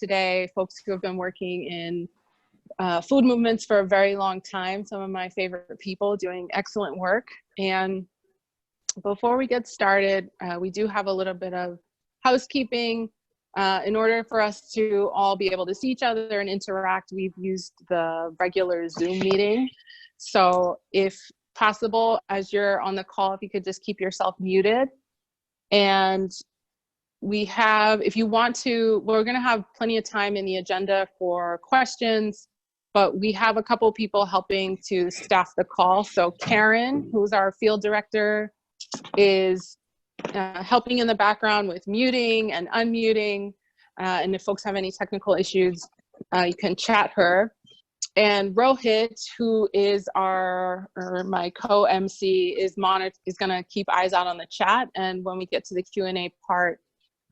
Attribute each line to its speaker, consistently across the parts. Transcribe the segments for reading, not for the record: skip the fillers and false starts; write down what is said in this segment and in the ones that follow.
Speaker 1: today, folks who have been working in food movements for a very long time, some of my favorite people doing excellent work. And before we get started, we do have a little bit of housekeeping. In order for us to all be able to see each other and interact, we've used the regular Zoom meeting. So if possible, as you're on the call, if you could just keep yourself muted. And we have, if you want to, we're going to have plenty of time in the agenda for questions, but we have a couple people helping to staff the call. So Karen, who's our field director, is helping in the background with muting and unmuting. And if folks have any technical issues, you can chat her. And Rohit, who is my co-MC, is going to keep eyes out on the chat. And when we get to the Q&A part,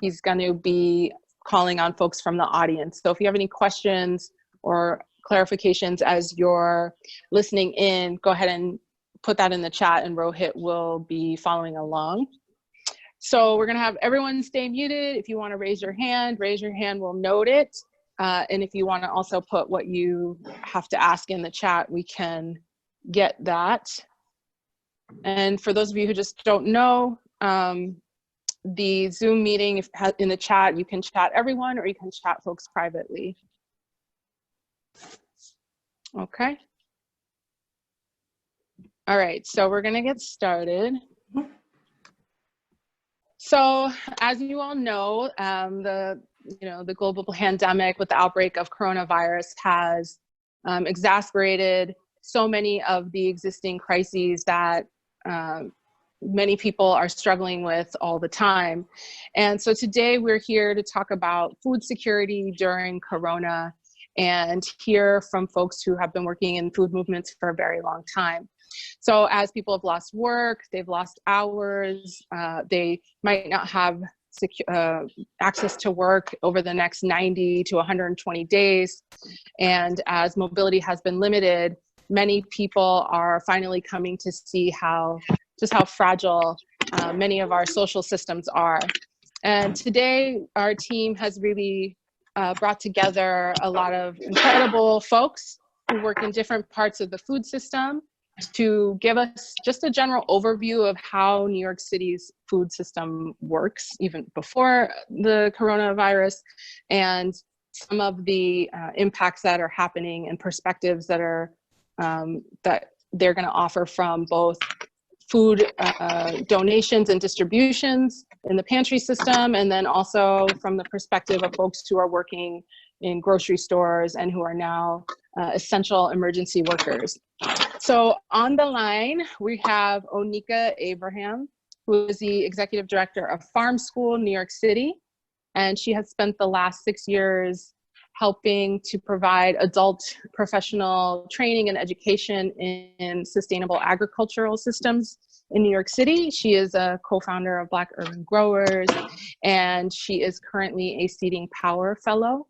Speaker 1: he's going to be calling on folks from the audience. So if you have any questions or clarifications as you're listening in, go ahead and put that in the chat and Rohit will be following along. So we're gonna have everyone stay muted. If you wanna raise your hand, we'll note it. And if you wanna also put what you have to ask in the chat, we can get that. And for those of you who just don't know, the Zoom meeting, if in the chat, you can chat everyone or you can chat folks privately. Okay. All right, so we're gonna get started. So as you all know, the global pandemic with the outbreak of coronavirus has exacerbated so many of the existing crises that many people are struggling with all the time. And so today we're here to talk about food security during Corona and hear from folks who have been working in food movements for a very long time. So as people have lost work, they've lost hours, they might not have access to work over the next 90 to 120 days. And as mobility has been limited, many people are finally coming to see just how fragile many of our social systems are. And today our team has really brought together a lot of incredible folks who work in different parts of the food system to give us just a general overview of how New York City's food system works, even before the coronavirus, and some of the impacts that are happening and perspectives that are that they're going to offer from both food donations and distributions in the pantry system, and then also from the perspective of folks who are working in grocery stores and who are now essential emergency workers. So on the line, we have Onika Abraham, who is the Executive Director of Farm School, New York City. And she has spent the last 6 years helping to provide adult professional training and education in sustainable agricultural systems in New York City. She is a co-founder of Black Urban Growers, and she is currently a Seeding Power Fellow.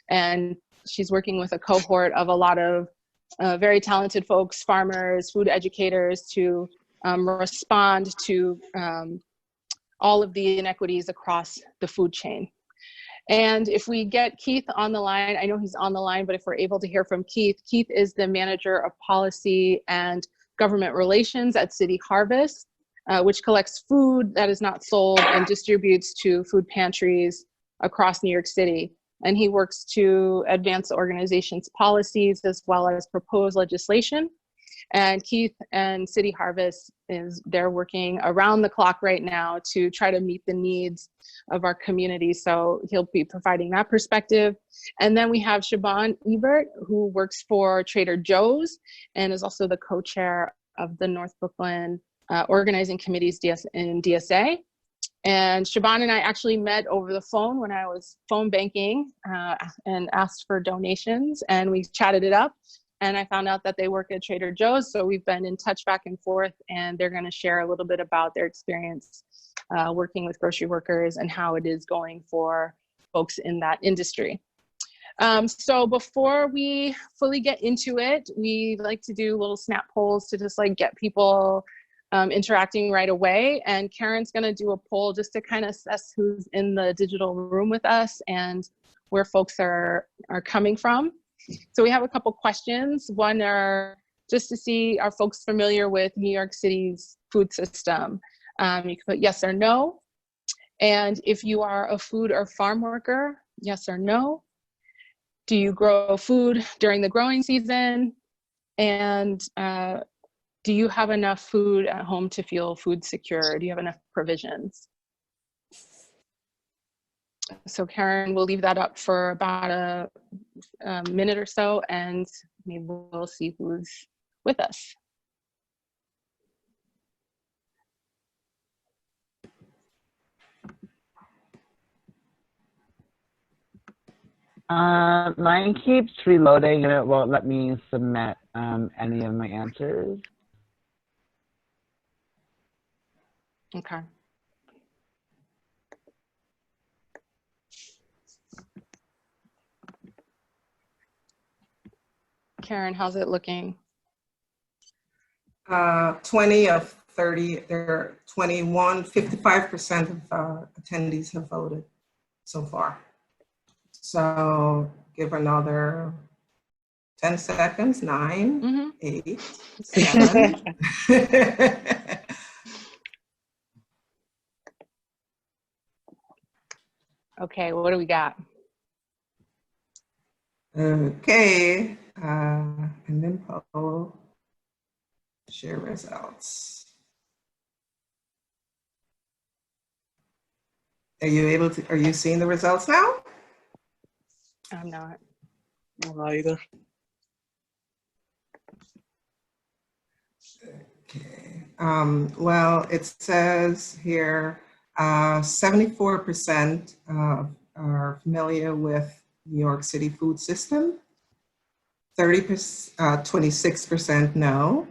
Speaker 1: And she's working with a cohort of a lot of very talented folks, farmers, food educators, to respond to all of the inequities across the food chain. And if we get Keith on the line, I know he's on the line, but if we're able to hear from Keith, Keith is the Manager of Policy and Government Relations at City Harvest, which collects food that is not sold and distributes to food pantries across New York City. And he works to advance the organization's policies as well as propose legislation. And Keith and City Harvest, they're working around the clock right now to try to meet the needs of our community. So he'll be providing that perspective. And then we have Siobhan Ehbert, who works for Trader Joe's and is also the co-chair of the North Brooklyn Organizing Committee's in DSA. And Siobhan and I actually met over the phone when I was phone banking and asked for donations, and we chatted it up. And I found out that they work at Trader Joe's, so we've been in touch back and forth, and they're going to share a little bit about their experience working with grocery workers and how it is going for folks in that industry. So before we fully get into it, we like to do little snap polls to just like get people interacting right away. And Karen's going to do a poll just to kind of assess who's in the digital room with us and where folks are coming from. So we have a couple questions. One are just to see, are folks familiar with New York City's food system? You can put yes or no. And if you are a food or farm worker, yes or no. Do you grow food during the growing season? And do you have enough food at home to feel food secure? Do you have enough provisions? So Karen, we'll leave that up for about a minute or so, and maybe we'll see who's with us.
Speaker 2: Mine keeps reloading and it won't let me submit any of my answers.
Speaker 1: Okay. Karen, how's it looking?
Speaker 3: 20 of 30, there are 21, 55% of attendees have voted so far. So give another 10 seconds, 9, 8, 7.
Speaker 1: Okay, what do we got?
Speaker 3: Okay, and then poll, share results. Are you seeing the results now?
Speaker 1: I'm not.
Speaker 4: Not either.
Speaker 3: Okay. Well, it says here 74% are familiar with New York City food system. 26% no.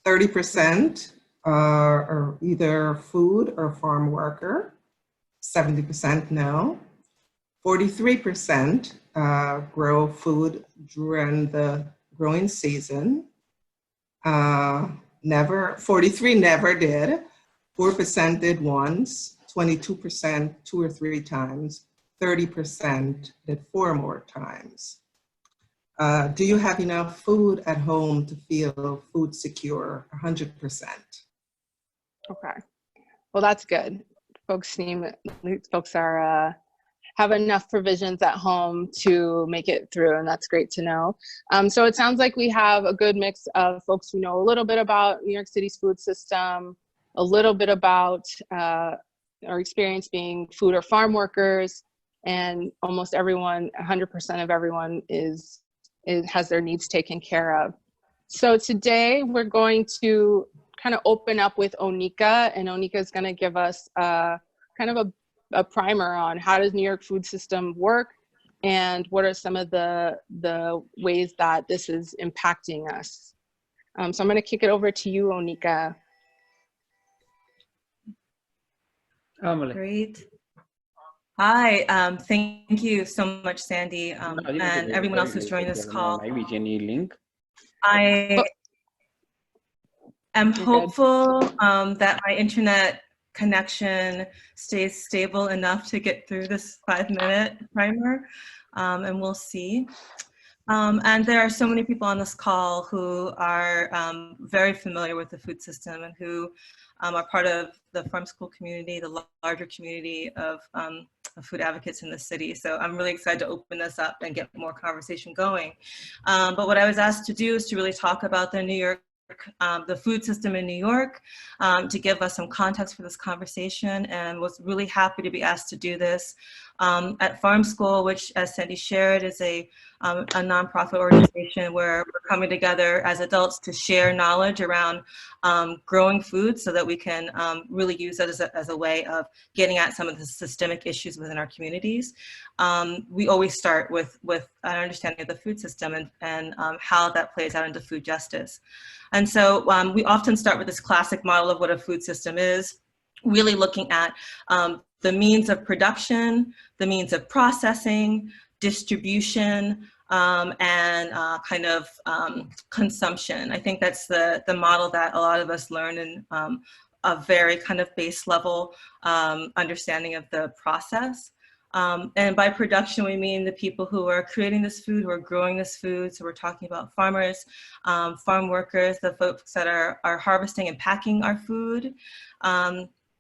Speaker 3: 30% are either food or farm worker. 70% no. 43% grow food during the growing season. 43 never did. 4% did once. 22% 2 or 3 times. 30% did 4 more times. Do you have enough food at home to feel food secure? 100%.
Speaker 1: Okay. Well, that's good. Folks are have enough provisions at home to make it through, and that's great to know. So it sounds like we have a good mix of folks who know a little bit about New York City's food system, a little bit about our experience being food or farm workers, and almost everyone, 100% of everyone has their needs taken care of. So today we're going to kind of open up with Onika, and Onika is going to give us kind of a primer on how does New York food system work and what are some of the ways that this is impacting us. So I'm going to kick it over to you, Onika.
Speaker 5: Great. Hi, thank you so much, Sandy, and everyone else who's joining this call. I am hopeful that my internet connection stays stable enough to get through this 5-minute primer, and we'll see. And there are so many people on this call who are very familiar with the food system and who are part of the farm school community, the larger community of food advocates in the city. So I'm really excited to open this up and get more conversation going. But what I was asked to do is to really talk about the food system in New York, to give us some context for this conversation, and was really happy to be asked to do this at Farm School, which, as Sandy shared, is a nonprofit organization where we're coming together as adults to share knowledge around growing food so that we can really use it as a way of getting at some of the systemic issues within our communities. We always start with an understanding of the food system and how that plays out into food justice. And so we often start with this classic model of what a food system is, really looking at the means of production, the means of processing, distribution, and kind of consumption. I think that's the model that a lot of us learn in a very kind of base level understanding of the process. And by production, we mean the people who are creating this food, who are growing this food. So we're talking about farmers, farm workers, the folks that are harvesting and packing our food.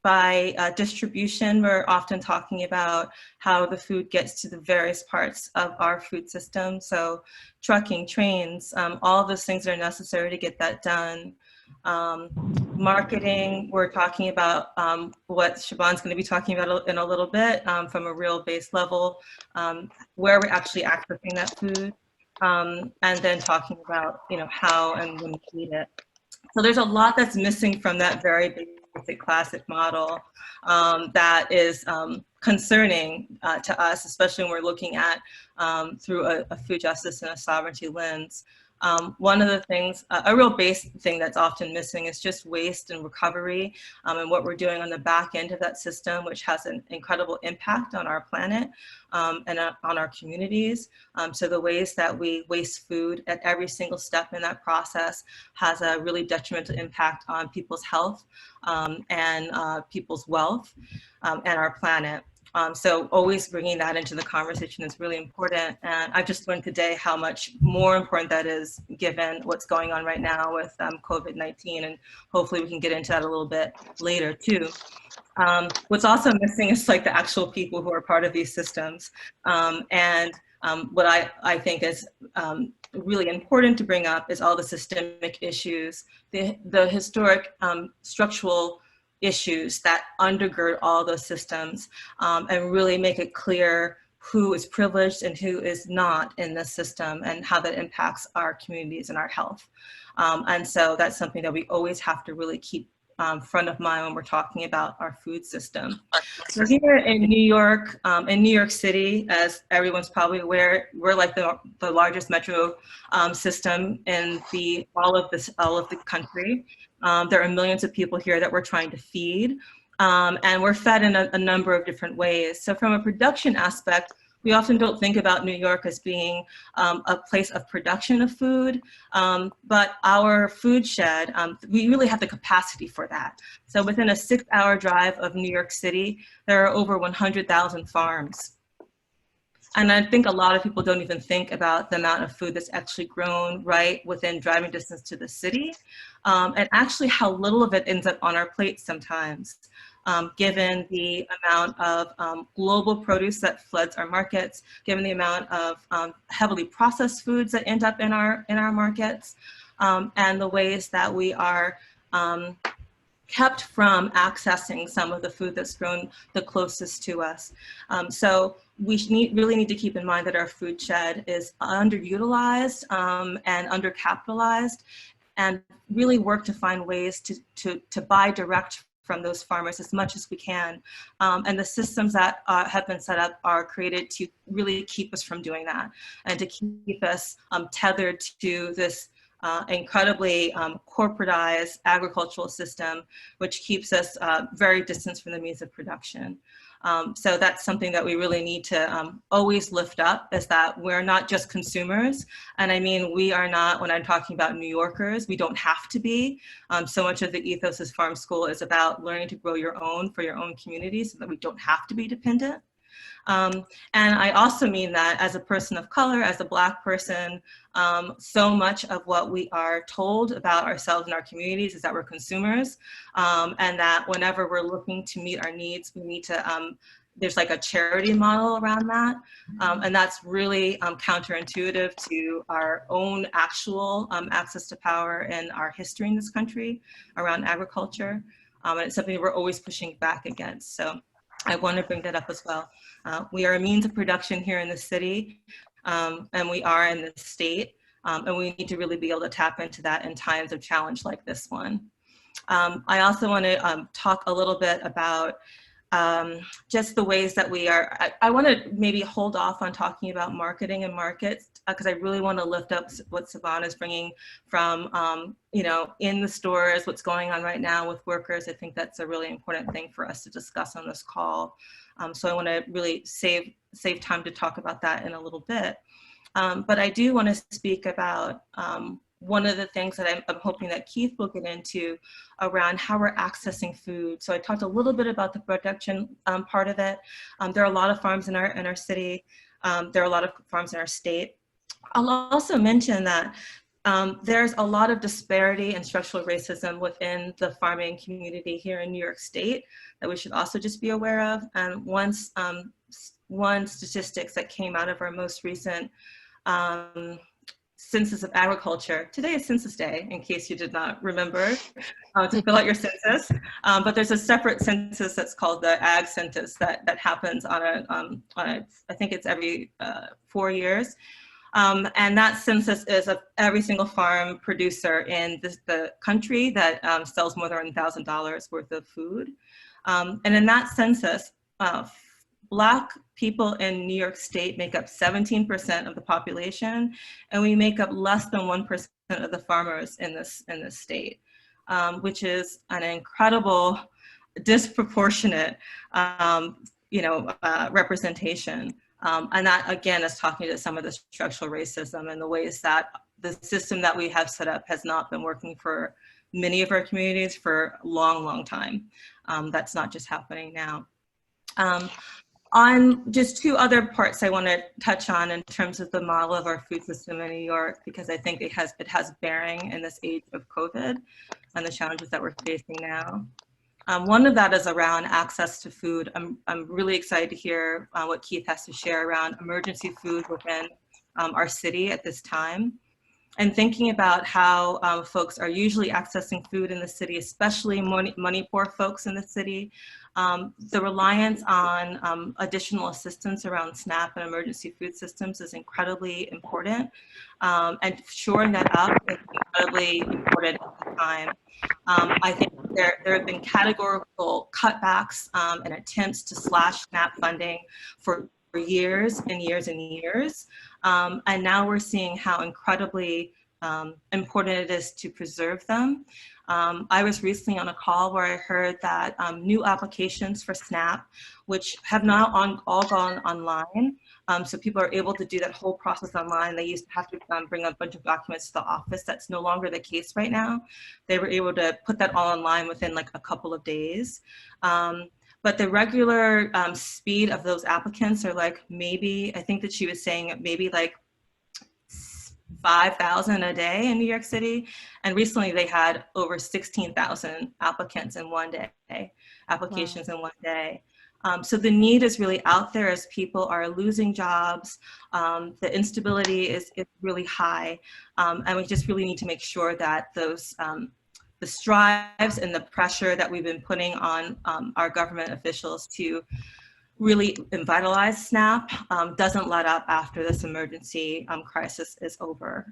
Speaker 5: By distribution, we're often talking about how the food gets to the various parts of our food system. So trucking, trains, all of those things are necessary to get that done. Marketing, we're talking about what Siobhan's going to be talking about in a little bit from a real base level, where we're actually accessing that food, and then talking about, you know, how and when we eat it. So there's a lot that's missing from that very basic classic model that is concerning to us, especially when we're looking at through a food justice and a sovereignty lens. One of the things, a real base thing that's often missing is just waste and recovery and what we're doing on the back end of that system, which has an incredible impact on our planet and on our communities. So the ways that we waste food at every single step in that process has a really detrimental impact on people's health and people's wealth and our planet. So always bringing that into the conversation is really important. And I've just learned today how much more important that is given what's going on right now with COVID-19. And hopefully we can get into that a little bit later too. What's also missing is like the actual people who are part of these systems. What I think is really important to bring up is all the systemic issues, the historic structural issues that undergird all those systems and really make it clear who is privileged and who is not in this system and how that impacts our communities and our health. And so that's something that we always have to really keep front of mind when we're talking about our food system. So here in New York City, as everyone's probably aware, we're like the largest metro system in all of the country. There are millions of people here that we're trying to feed, and we're fed in a number of different ways. So from a production aspect, we often don't think about New York as being a place of production of food, but our food shed, we really have the capacity for that. So within a 6-hour drive of New York City, there are over 100,000 farms. And I think a lot of people don't even think about the amount of food that's actually grown right within driving distance to the city, and actually how little of it ends up on our plates sometimes. Given the amount of global produce that floods our markets, given the amount of heavily processed foods that end up in our markets, and the ways that we are kept from accessing some of the food that's grown the closest to us. So we really need to keep in mind that our food shed is underutilized and undercapitalized, and really work to find ways to buy direct from those farmers as much as we can. And the systems that have been set up are created to really keep us from doing that and to keep us tethered to this incredibly corporatized agricultural system, which keeps us very distant from the means of production. So that's something that we really need to always lift up, is that we're not just consumers. And I mean, we are not, when I'm talking about New Yorkers, we don't have to be. So much of the ethos of Farm School is about learning to grow your own for your own community so that we don't have to be dependent. And I also mean that as a person of color, as a Black person, so much of what we are told about ourselves and our communities is that we're consumers, and that whenever we're looking to meet our needs, we need to, there's like a charity model around that. And that's really counterintuitive to our own actual access to power and our history in this country around agriculture. And it's something we're always pushing back against. So I want to bring that up as well. We are a means of production here in the city, and we are in the state, and we need to really be able to tap into that in times of challenge like this one. I also want to talk a little bit about just the ways that we are, I want to maybe hold off on talking about marketing and markets, because I really want to lift up what Siobhan is bringing from, you know, in the stores, what's going on right now with workers. I think that's a really important thing for us to discuss on this call. So I want to really save time to talk about that in a little bit. But I do want to speak about one of the things that I'm hoping that Keith will get into around how we're accessing food. So I talked a little bit about the production part of it. There are a lot of farms in our city. There are a lot of farms in our state. I'll also mention that there's a lot of disparity and structural racism within the farming community here in New York State that we should also just be aware of. And one statistics that came out of our most recent Census of Agriculture. Today is Census Day, in case you did not remember to fill out your census. But there's a separate census that's called the Ag Census that happens on a I think it's every 4 years. And that census is of every single farm producer in the country that sells more than $1,000 worth of food. And in that census, Black people in New York State make up 17% of the population, and we make up less than 1% of the farmers in this state, which is an incredible, disproportionate, representation. And that, again, is talking to some of the structural racism and the ways that the system that we have set up has not been working for many of our communities for a long, long time. That's not just happening now. On just two other parts I want to touch on in terms of the model of our food system in New York, because I think it has bearing in this age of COVID and the challenges that we're facing now. One of that is around access to food. I'm really excited to hear what Keith has to share around emergency food within our city at this time. And thinking about how folks are usually accessing food in the city, especially money poor folks in the city. The reliance on additional assistance around SNAP and emergency food systems is incredibly important. And shoring that up is incredibly important at the time. I think there have been categorical cutbacks and attempts to slash SNAP funding for years and years and years. And now we're seeing how incredibly important it is to preserve them. I was recently on a call where I heard that new applications for SNAP, which have now all gone online, so people are able to do that whole process online. They used to have to bring a bunch of documents to the office. That's no longer the case right now. They were able to put that all online within like a couple of days. But the regular speed of those applicants are like maybe, I think that she was saying maybe like 5,000 a day in New York City. And recently they had over 16,000 applicants in one day, applications in one day. So the need is really out there as people are losing jobs. The instability is really high. And we just really need to make sure that those the strives and the pressure that we've been putting on our government officials to really vitalize SNAP doesn't let up after this emergency crisis is over.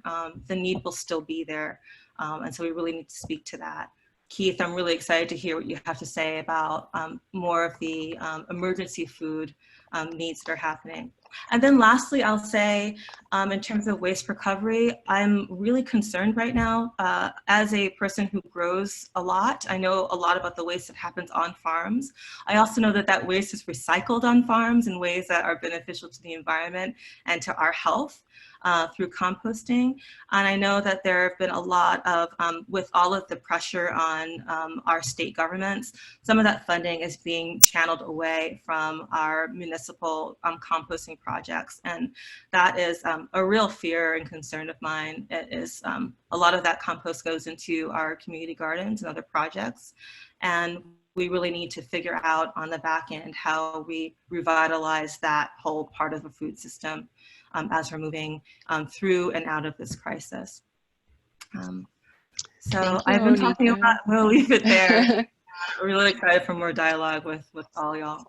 Speaker 5: The need will still be there. And so we really need to speak to that. Keith, I'm really excited to hear what you have to say about more of the emergency food needs that are happening. And then lastly, I'll say in terms of waste recovery, I'm really concerned right now. As a person who grows a lot, I know a lot about the waste that happens on farms. I also know that that waste is recycled on farms in ways that are beneficial to the environment and to our health through composting. And I know that there have been a lot of, with all of the pressure on our state governments, some of that funding is being channeled away from our municipal composting projects. And that is a real fear and concern of mine. It is a lot of that compost goes into our community gardens and other projects. And we really need to figure out on the back end how we revitalize that whole part of the food system as we're moving through and out of this crisis. So I've been talking a lot, we'll leave it there. I'm really excited for more dialogue with all y'all.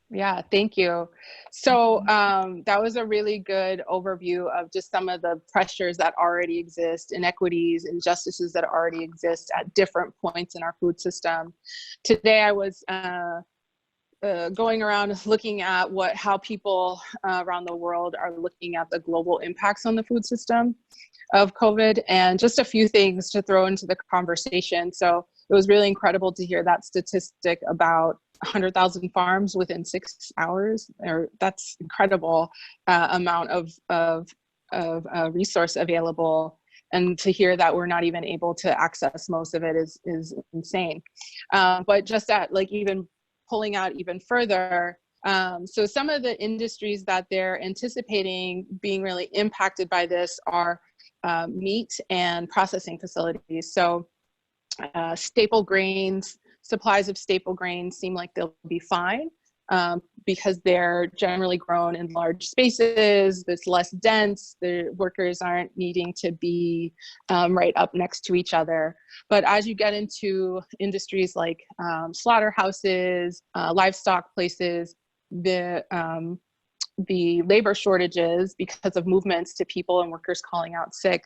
Speaker 1: Yeah, thank you. So that was a really good overview of just some of the pressures that already exist, inequities, injustices that already exist at different points in our food system. Today I was going around looking at how people around the world are looking at the global impacts on the food system of COVID, and just a few things to throw into the conversation. So it was really incredible to hear that statistic about 100,000 farms within 6 hours. That's incredible amount of resource available. And to hear that we're not even able to access most of it is insane. But just at like even pulling out even further, so some of the industries that they're anticipating being really impacted by this are meat and processing facilities. So staple grains, supplies of staple grains seem like they'll be fine because they're generally grown in large spaces. It's less dense. The workers aren't needing to be right up next to each other. But as you get into industries like slaughterhouses, livestock places, the labor shortages because of movements to people and workers calling out sick,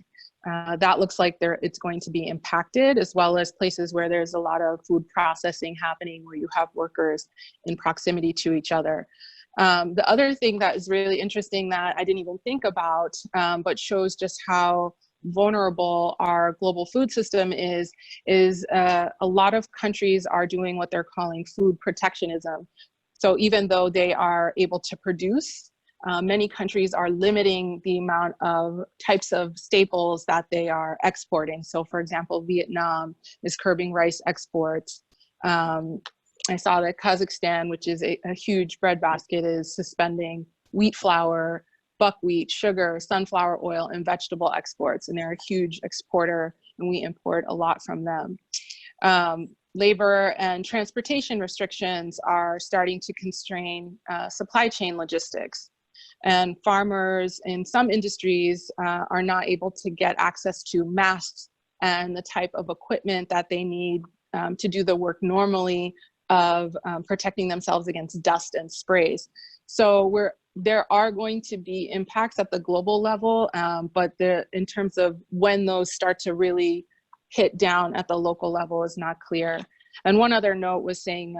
Speaker 1: that looks like it's going to be impacted, as well as places where there's a lot of food processing happening where you have workers in proximity to each other. The other thing that is really interesting that I didn't even think about, but shows just how vulnerable our global food system is a lot of countries are doing what they're calling food protectionism. So even though they are able to produce, many countries are limiting the amount of types of staples that they are exporting. So for example, Vietnam is curbing rice exports. I saw that Kazakhstan, which is a huge breadbasket, is suspending wheat flour, buckwheat, sugar, sunflower oil, and vegetable exports. And they're a huge exporter, and we import a lot from them. Labor and transportation restrictions are starting to constrain supply chain logistics. And farmers in some industries are not able to get access to masks and the type of equipment that they need to do the work normally of protecting themselves against dust and sprays. So there are going to be impacts at the global level, but in terms of when those start to really hit down at the local level is not clear. And one other note was saying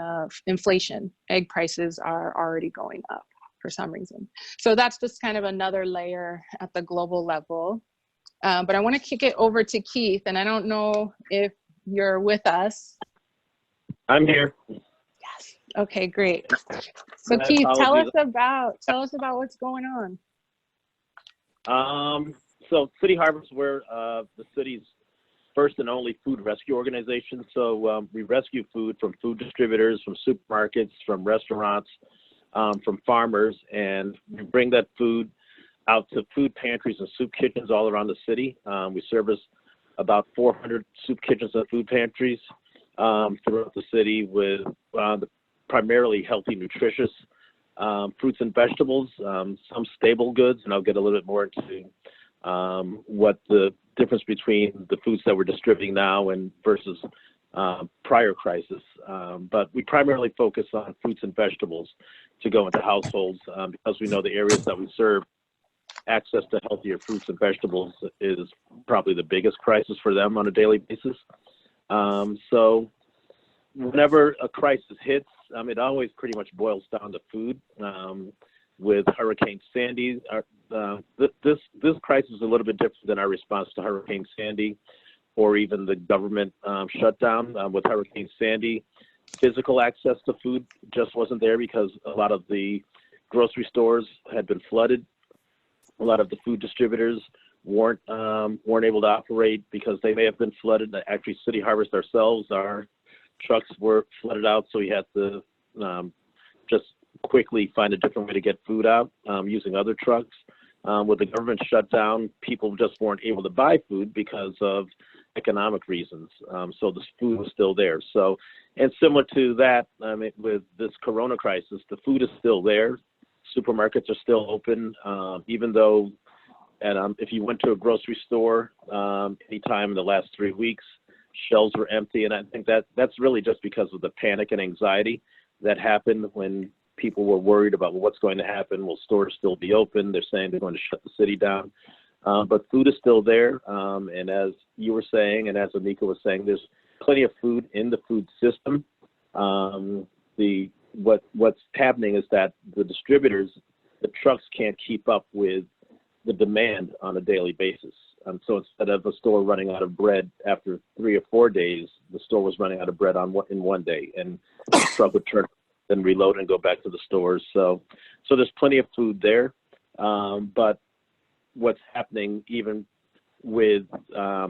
Speaker 1: inflation. Egg prices are already going up for some reason. So that's just kind of another layer at the global level. But I want to kick it over to Keith, and I don't know if you're with us.
Speaker 4: I'm here.
Speaker 1: Yes. Okay, great. So
Speaker 4: My
Speaker 1: Keith, tell us
Speaker 4: apologies.
Speaker 1: about what's going on.
Speaker 4: So City Harvest, we're the city's first and only food rescue organization. So we rescue food from food distributors, from supermarkets, from restaurants, from farmers, and we bring that food out to food pantries and soup kitchens all around the city. We service about 400 soup kitchens and food pantries throughout the city with primarily healthy, nutritious fruits and vegetables, some stable goods, and I'll get a little bit more into what the difference between the foods that we're distributing now and versus prior crisis. But we primarily focus on fruits and vegetables to go into households because we know the areas that we serve, access to healthier fruits and vegetables is probably the biggest crisis for them on a daily basis. So whenever a crisis hits, it always pretty much boils down to food. With Hurricane Sandy, this crisis is a little bit different than our response to Hurricane Sandy or even the government shutdown. With Hurricane Sandy, physical access to food just wasn't there because a lot of the grocery stores had been flooded. A lot of the food distributors weren't able to operate because they may have been flooded. Actually, City Harvest ourselves, our trucks were flooded out, so we had to just quickly find a different way to get food out using other trucks. With the government shutdown, people just weren't able to buy food because of economic reasons. So the food was still there. So, and similar to that, with this Corona crisis, the food is still there. Supermarkets are still open, even though, and if you went to a grocery store anytime in the last 3 weeks, shelves were empty. And I think that's really just because of the panic and anxiety that happened when people were worried about what's going to happen. Will stores still be open? They're saying they're going to shut the city down. But food is still there. And as you were saying, and as Onika was saying, there's plenty of food in the food system. What's happening is that the distributors, the trucks can't keep up with the demand on a daily basis. So instead of a store running out of bread after 3 or 4 days, the store was running out of bread in 1 day, and the truck would turn and reload and go back to the stores. So there's plenty of food there. But what's happening even with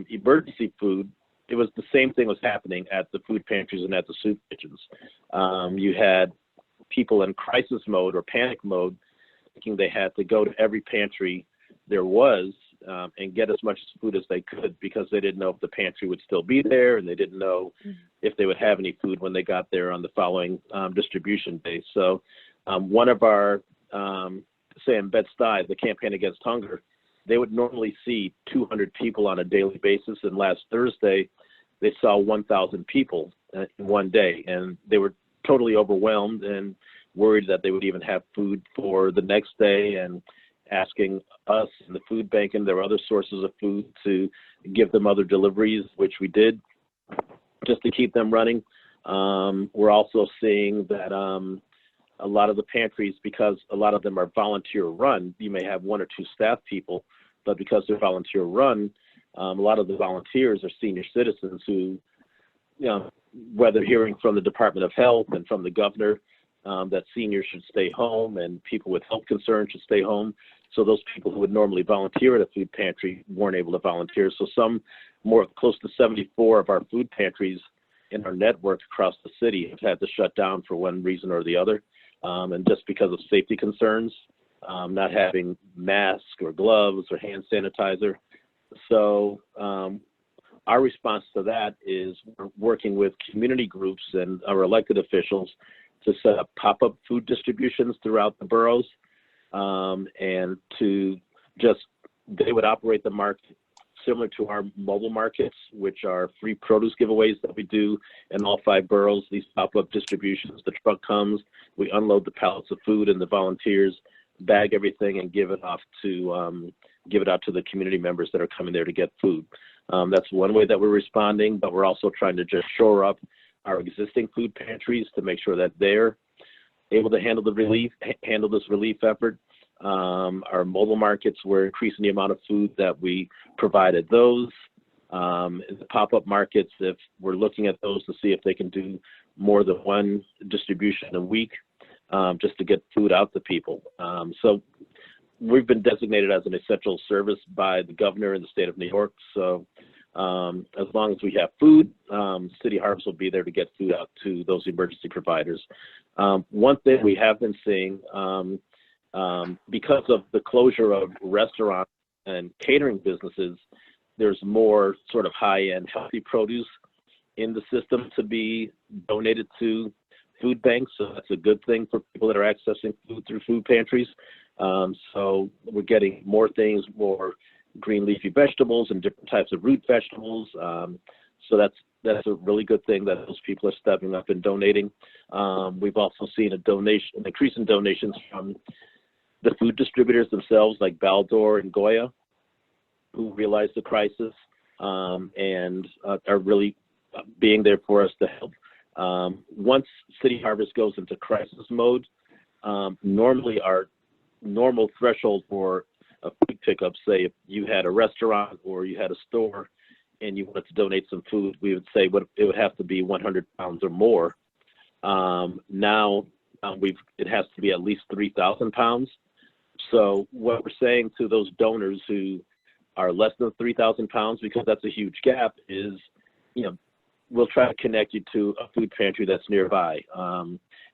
Speaker 4: emergency food, it was the same thing was happening at the food pantries and at the soup kitchens. You had people in crisis mode or panic mode thinking they had to go to every pantry there was and get as much food as they could because they didn't know if the pantry would still be there, and they didn't know if they would have any food when they got there on the following distribution day. So one of our, say in Bed-Stuy, the Campaign Against Hunger, they would normally see 200 people on a daily basis, and last Thursday they saw 1,000 people in one day, and they were totally overwhelmed and worried that they would even have food for the next day, and asking us and the food bank and their other sources of food to give them other deliveries, which we did, just to keep them running. We're also seeing that a lot of the pantries, because a lot of them are volunteer run, you may have 1 or 2 staff people, but because they're volunteer run, a lot of the volunteers are senior citizens who, you know, whether hearing from the Department of Health and from the governor that seniors should stay home and people with health concerns should stay home. So those people who would normally volunteer at a food pantry weren't able to volunteer. So some more close to 74 of our food pantries in our network across the city have had to shut down for one reason or the other. And just because of safety concerns, not having masks or gloves or hand sanitizer. So our response to that is we're working with community groups and our elected officials to set up pop-up food distributions throughout the boroughs, and to just, they would operate the market similar to our mobile markets, which are free produce giveaways that we do in all 5 boroughs. These pop-up distributions, the truck comes, we unload the pallets of food, and the volunteers bag everything and give it out to the community members that are coming there to get food. That's one way that we're responding, but we're also trying to just shore up our existing food pantries to make sure that they're able to handle this relief effort. Our mobile markets, we're increasing the amount of food that we provide at those. The pop-up markets, if we're looking at those to see if they can do more than 1 distribution a week, just to get food out to people. So we've been designated as an essential service by the governor in the state of New York. So as long as we have food, City Harvest will be there to get food out to those emergency providers. One thing we have been seeing, because of the closure of restaurants and catering businesses, there's more sort of high-end healthy produce in the system to be donated to food banks. So that's a good thing for people that are accessing food through food pantries. So we're getting more things, more green leafy vegetables and different types of root vegetables. So that's a really good thing that those people are stepping up and donating. We've also seen an increase in donations from the food distributors themselves, like Baldor and Goya, who realize the crisis and are really being there for us to help. Once City Harvest goes into crisis mode, normally our normal threshold for a food pickup, say if you had a restaurant or you had a store and you wanted to donate some food, we would say it would have to be 100 pounds or more. Now it has to be at least 3,000 pounds. So what we're saying to those donors who are less than 3,000 pounds, because that's a huge gap, is, you know, we'll try to connect you to a food pantry that's nearby.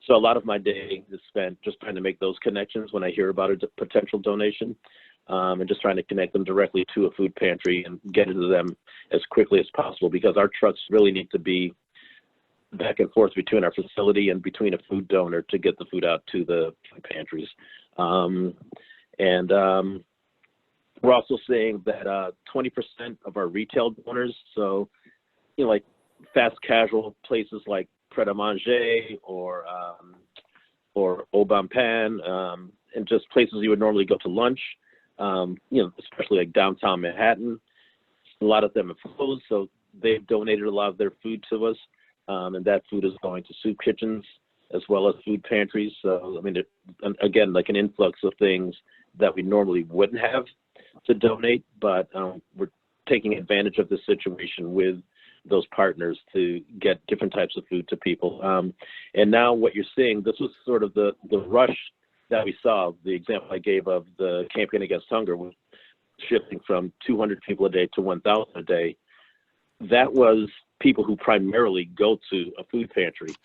Speaker 4: So a lot of my day is spent just trying to make those connections when I hear about a potential donation, and just trying to connect them directly to a food pantry and get it to them as quickly as possible, because our trucks really need to be back and forth between our facility and between a food donor to get the food out to the food pantries. We're also saying that 20% of our retail donors, so, you know, like fast casual places like Pret a Manger or Au Bon Pain, and just places you would normally go to lunch, you know, especially like downtown Manhattan. A lot of them have closed, so they've donated a lot of their food to us, and that food is going to soup kitchens as well as food pantries. So, I mean, again, like an influx of things that we normally wouldn't have to donate, but we're taking advantage of the situation with those partners to get different types of food to people. And now what you're seeing, this was sort of the rush that we saw. The example I gave of the Campaign Against Hunger, shifting from 200 people a day to 1,000 a day, that was people who primarily go to a food pantry.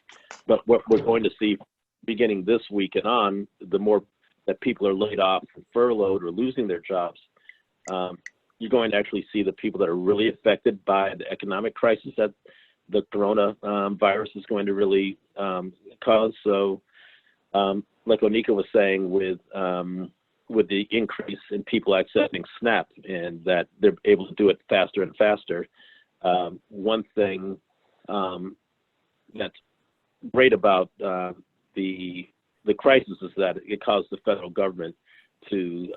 Speaker 4: But what we're going to see beginning this week and on, the more that people are laid off, furloughed, or losing their jobs, you're going to actually see the people that are really affected by the economic crisis that the corona virus is going to really cause. So, like Onika was saying, with the increase in people accessing SNAP and that they're able to do it faster and faster, one thing that's great about the crisis is that it caused the federal government to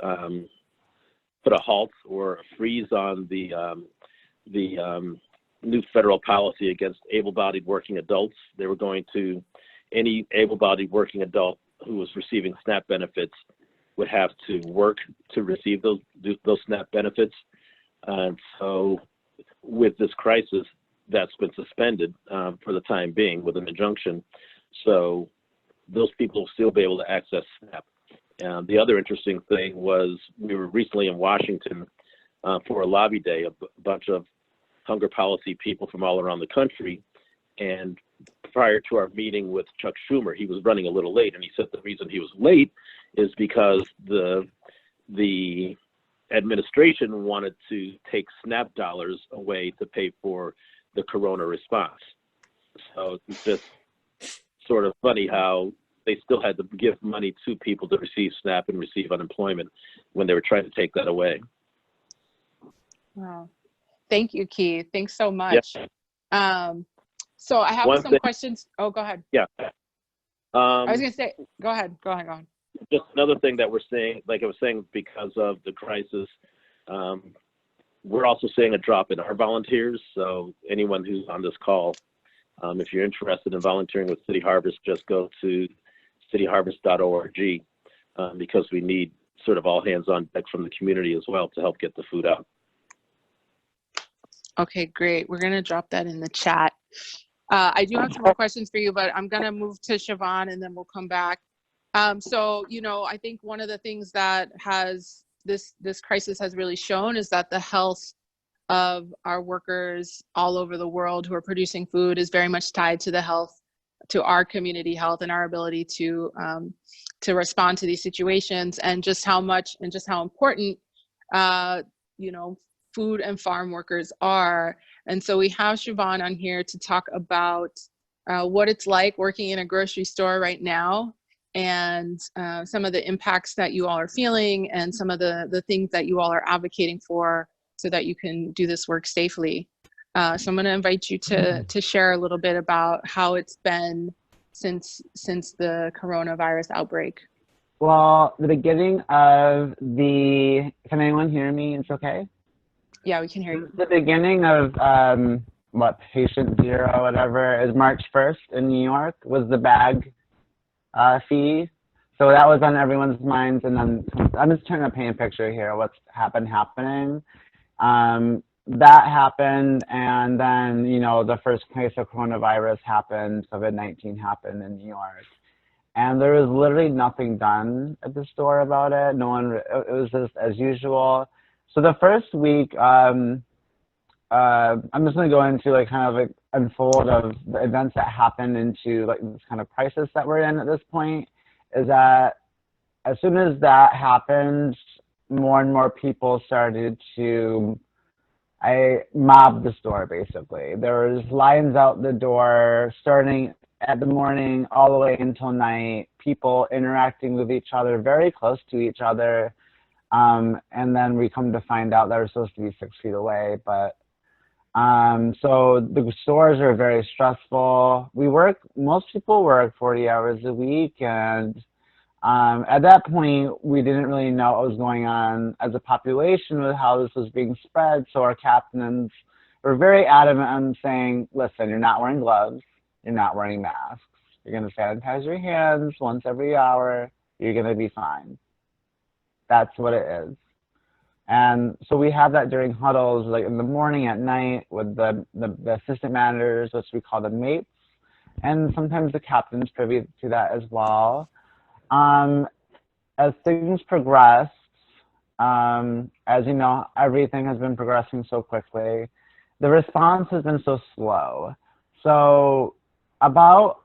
Speaker 4: put a halt or a freeze on the new federal policy against able-bodied working adults. They were going to, any able-bodied working adult who was receiving SNAP benefits would have to work to receive those SNAP benefits. And so with this crisis, that's been suspended for the time being with an injunction. So those people will still be able to access SNAP. The other interesting thing was we were recently in Washington for a lobby day, a bunch of hunger policy people from all around the country. And prior to our meeting with Chuck Schumer, he was running a little late, and he said the reason he was late is because the administration wanted to take SNAP dollars away to pay for the corona response. So it's just sort of funny how they still had to give money to people to receive SNAP and receive unemployment when they were trying to take that away.
Speaker 1: Wow. Thank you, Keith. Thanks so much. Yeah. So I have some questions. Oh, go ahead.
Speaker 4: Yeah.
Speaker 1: I was going to say, go ahead.
Speaker 4: Just another thing that we're seeing, like I was saying, because of the crisis, we're also seeing a drop in our volunteers. So anyone who's on this call, if you're interested in volunteering with City Harvest, just go to cityharvest.org because we need sort of all hands on deck from the community as well to help get the food out.
Speaker 1: Okay, great. We're going to drop that in the chat. I do have some more questions for you, but I'm going to move to Siobhan and then we'll come back. So, you know, I think one of the things that has this crisis has really shown is that the health of our workers all over the world who are producing food is very much tied to the health, to our community health and our ability to respond to these situations, and just how much and just how important, you know, food and farm workers are. And so we have Siobhan on here to talk about what it's like working in a grocery store right now, and some of the impacts that you all are feeling, and some of the things that you all are advocating for so that you can do this work safely. So I'm going to invite you to share a little bit about how it's been since the coronavirus outbreak.
Speaker 2: Well, the beginning of the, can anyone hear me? It's okay?
Speaker 1: Yeah, we can hear you.
Speaker 2: The beginning of patient zero, whatever, is March 1st in New York, was the bag fee. So that was on everyone's minds. And then I'm just trying to paint a picture here of what's happening. That happened, and then, you know, the first case of coronavirus happened, COVID-19 happened in New York. And there was literally nothing done at the store about it. No one, it was just as usual. So the first week, I'm just going to go into like kind of like unfold of the events that happened into like this kind of crisis that we're in at this point, is that as soon as that happened, more and more people started to mob the store, basically. There was lines out the door starting at the morning all the way until night, people interacting with each other, very close to each other. And then we come to find out that we're supposed to be 6 feet away. But so the stores are very stressful. Most people work 40 hours a week. And at that point, we didn't really know what was going on as a population with how this was being spread. So our captains were very adamant on saying, listen, you're not wearing gloves. You're not wearing masks. You're going to sanitize your hands once every hour. You're going to be fine. That's what it is. And so we have that during huddles, like in the morning, at night, with the assistant managers, which we call the mates, and sometimes the captain's privy to that as well. As things progressed, As you know, everything has been progressing so quickly. The response has been so slow. So about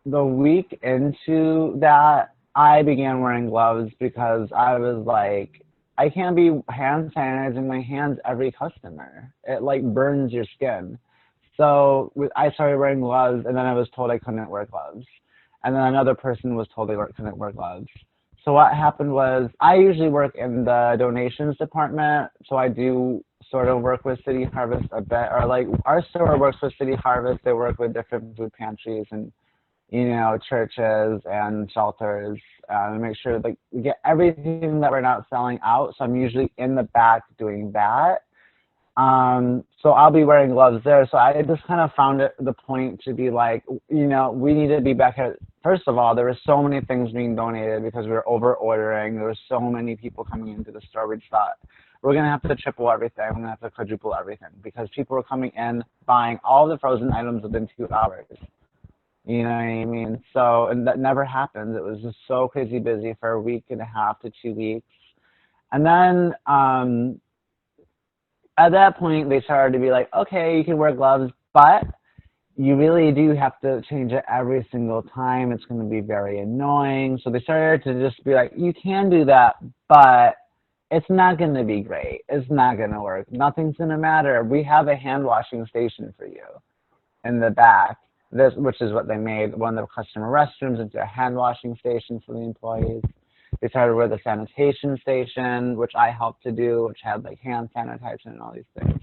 Speaker 2: the week into that, I began wearing gloves because I was like, I can't be hand sanitizing my hands every customer. It like burns your skin. So I started wearing gloves, and then I was told I couldn't wear gloves. And then another person was told they couldn't wear gloves. So what happened was I usually work in the donations department. So I do sort of work with City Harvest a bit, or like our store works with City Harvest. They work with different food pantries and, you know, churches and shelters, and make sure like we get everything that we're not selling out. So I'm usually in the back doing that. So I'll be wearing gloves there. So I just kind of found it the point to be like, you know, we need to be back at, first of all, there were so many things being donated because we were over ordering. There were so many people coming into the store. We just thought, we're going to have to triple everything. We're going to have to quadruple everything because people were coming in, buying all the frozen items within 2 hours. You know what I mean? So, and that never happened. It was just so crazy busy for a week and a half to 2 weeks. And then, at that point, they started to be like, okay, you can wear gloves, but you really do have to change it every single time. It's going to be very annoying. So they started to just be like, you can do that, but it's not going to be great. It's not going to work. Nothing's going to matter. We have a hand washing station for you in the back, which is what they made one of the customer restrooms into a hand washing station for the employees. They started with a sanitation station, which I helped to do, which had like hand sanitizer and all these things.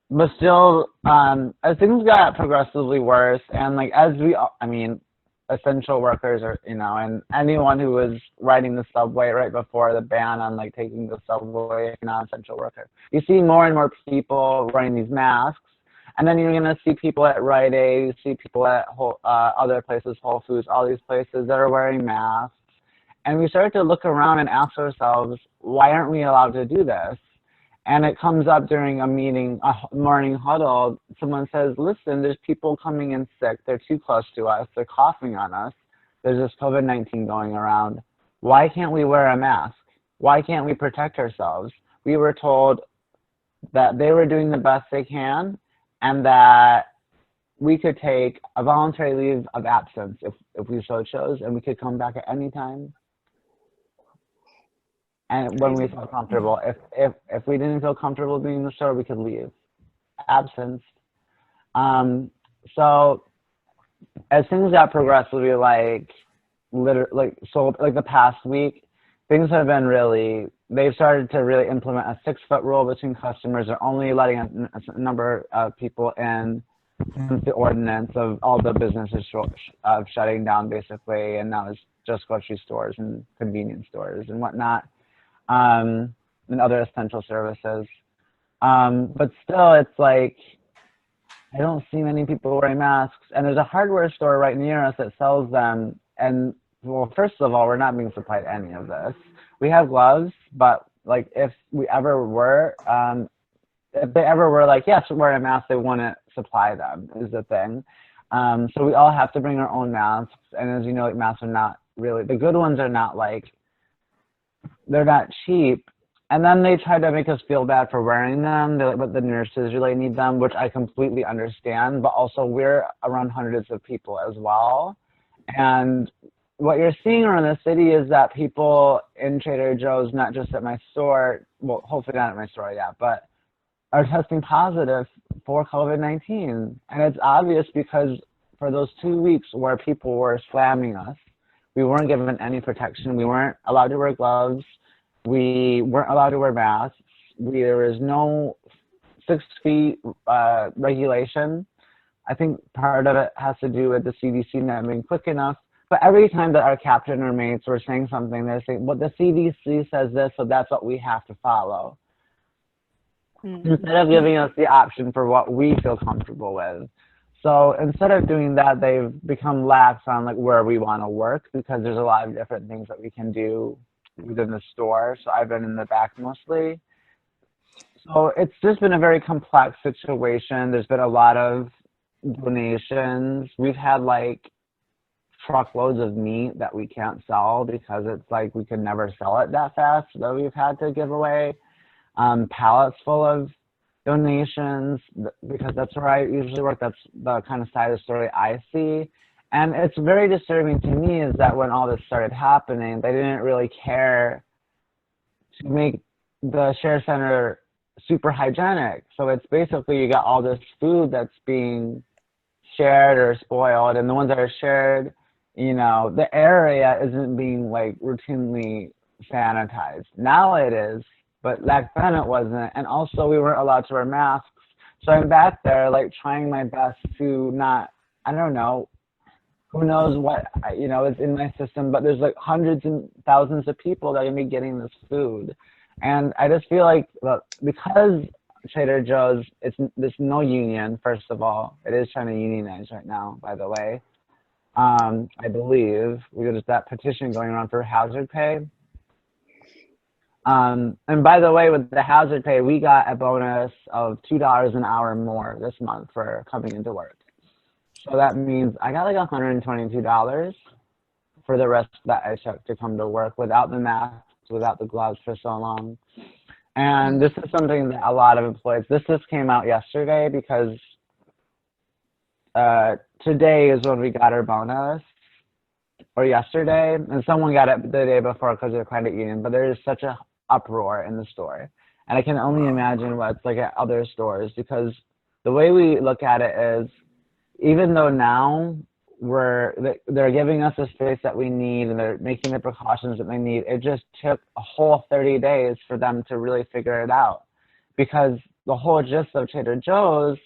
Speaker 2: But still, as things got progressively worse, and like as I mean, essential workers are, you know, and anyone who was riding the subway right before the ban on like taking the subway, non-essential worker, you see more and more people wearing these masks. And then you're going to see people at Rite Aid, you see people at other places, Whole Foods, all these places that are wearing masks. And we started to look around and ask ourselves, why aren't we allowed to do this? And it comes up during a meeting, a morning huddle. Someone says, listen, there's people coming in sick. They're too close to us. They're coughing on us. There's this COVID-19 going around. Why can't we wear a mask? Why can't we protect ourselves? We were told that they were doing the best they can, and that we could take a voluntary leave of absence if we so chose, and we could come back at any time. And when we felt comfortable, if we didn't feel comfortable being in the store, we could leave. Absence. So as things got progressively like the past week, things have been really, they've started to really implement a 6-foot rule between customers. They're only letting a number of people in the ordinance of all the businesses shutting down basically, and now it's just grocery stores and convenience stores and whatnot, and other essential services. But still, it's like, I don't see many people wearing masks, and there's a hardware store right near us that sells them, and well, first of all, we're not being supplied any of this. We have gloves, but like if we ever were, if they ever were like, yes, wear a mask, they wouldn't supply them, is the thing. So we all have to bring our own masks, and as you know, like, masks are not really, the good ones are not like, they're not cheap. And then they try to make us feel bad for wearing them. They're like, but the nurses really need them, which I completely understand, but also we're around hundreds of people as well. And what you're seeing around the city is that people in Trader Joe's, not just at my store, well, hopefully not at my store yet, but are testing positive for COVID-19. And it's obvious because for those 2 weeks where people were slamming us, we weren't given any protection. We weren't allowed to wear gloves. We weren't allowed to wear masks. There is no 6 feet regulation. I think part of it has to do with the CDC not being quick enough. But every time that our captain or mates were saying something, they're saying, well, the CDC says this, so that's what we have to follow. Mm-hmm. Instead of giving us the option for what we feel comfortable with. So instead of doing that, they've become lax on like where we want to work, because there's a lot of different things that we can do within the store. So I've been in the back mostly. So it's just been a very complex situation. There's been a lot of donations. We've had like truckloads of meat that we can't sell because it's like we could never sell it that fast that we've had to give away. Pallets full of donations, because that's where I usually work. That's the kind of side of the story I see. And it's very disturbing to me is that when all this started happening, they didn't really care to make the share center super hygienic. So it's basically you got all this food that's being shared or spoiled, and the ones that are shared, you know, the area isn't being like routinely sanitized. Now it is, but back then it wasn't. And also we weren't allowed to wear masks. So I'm back there like trying my best to not, I don't know, who knows what, you know, is in my system, but there's like hundreds and thousands of people that are going to be getting this food. And I just feel like, look, because Trader Joe's, there's no union, first of all. It is trying to unionize right now, by the way. I believe there's that petition going around for hazard pay. And by the way, with the hazard pay, we got a bonus of $2 an hour more this month for coming into work. So that means I got like $122 for the rest that I took to come to work without the masks, without the gloves for so long. And this is something that a lot of employees, this just came out yesterday because today is when we got our bonus, or yesterday, and someone got it the day before because of the credit union, but there is such a uproar in the store. And I can only imagine what it's like at other stores, because the way we look at it is, even though now they're giving us the space that we need and they're making the precautions that they need, it just took a whole 30 days for them to really figure it out. Because the whole gist of Trader Joe's,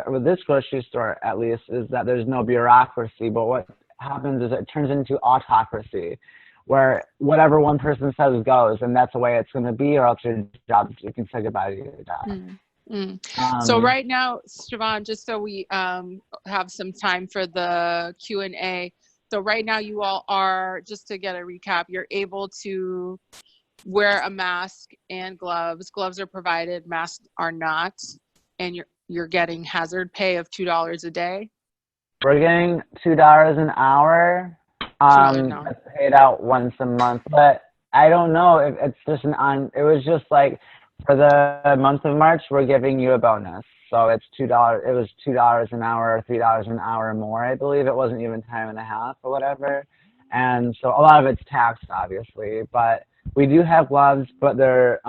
Speaker 2: with this grocery store at least, is that there's no bureaucracy, but what happens is it turns into autocracy, where whatever one person says goes, and that's the way it's going to be, or else your job, you can say goodbye to your job.
Speaker 1: So right now, Siobhan, just so we have some time for the Q&A. So right now you all are, just to get a recap, you're able to wear a mask and gloves. Gloves are provided, masks are not, and you're getting hazard pay of $2 a day.
Speaker 2: We're getting $2 an hour. It's paid out once a month, but I don't know if it's just it was just like, for the month of March, we're giving you a bonus. So it's $2. It was $2 an hour or $3 an hour more. I believe it wasn't even time and a half or whatever. And so a lot of it's taxed, obviously. But we do have gloves, but they're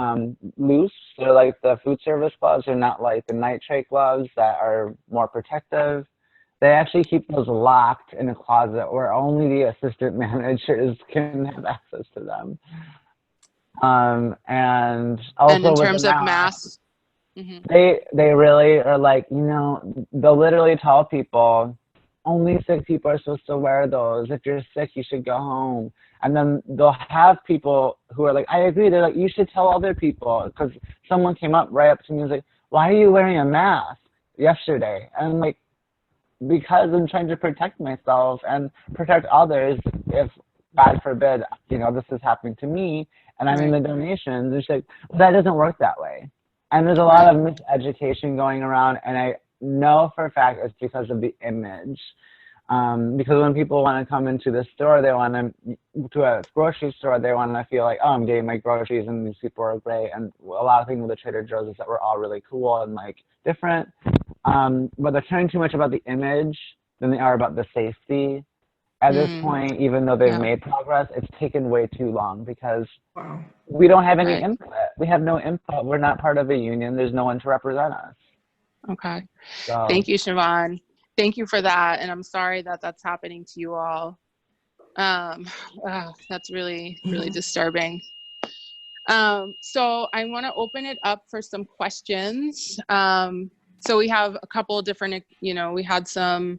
Speaker 2: loose. They're like the food service gloves. They're not like the nitrate gloves that are more protective. They actually keep those locked in a closet where only the assistant managers can have access to them. And also
Speaker 1: and in terms of masks,
Speaker 2: they really are like, you know, they'll literally tell people only sick people are supposed to wear those. If you're sick, you should go home. And then they'll have people who are like, I agree. They're like, you should tell other people, because someone came right up to me and was like, why are you wearing a mask yesterday? And I'm like, because I'm trying to protect myself and protect others if, God forbid, you know, this is happening to me and I'm in the donations. It's like, well, that doesn't work that way. And there's a lot of miseducation going around, and I know for a fact it's because of the image. Because when people want to come into the store, they want to a grocery store, they want to feel like, oh, I'm getting my groceries and these people are great. And a lot of things with the Trader Joe's is that we're all really cool and like different. But they're caring too much about the image than they are about the safety. At this point, even though they've made progress, it's taken way too long because we don't have any input. We have no input. We're not part of a union. There's no one to represent us.
Speaker 1: Okay.
Speaker 2: So.
Speaker 1: Thank you, Siobhan. Thank you for that. And I'm sorry that that's happening to you all. That's really, really disturbing. So I want to open it up for some questions. So we have a couple of different, we had some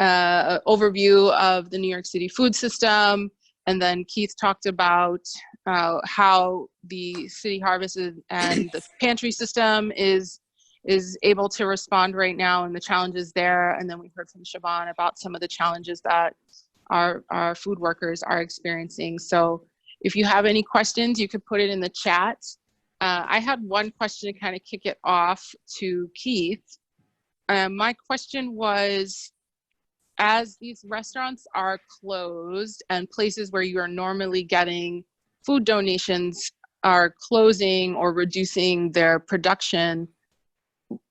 Speaker 1: overview of the New York City food system. And then Keith talked about how the city harvest and the pantry system is able to respond right now and the challenges there. And then we heard from Siobhan about some of the challenges that our food workers are experiencing. So if you have any questions, you could put it in the chat. I had one question to kind of kick it off to Keith. My question was, as these restaurants are closed and places where you are normally getting food donations are closing or reducing their production,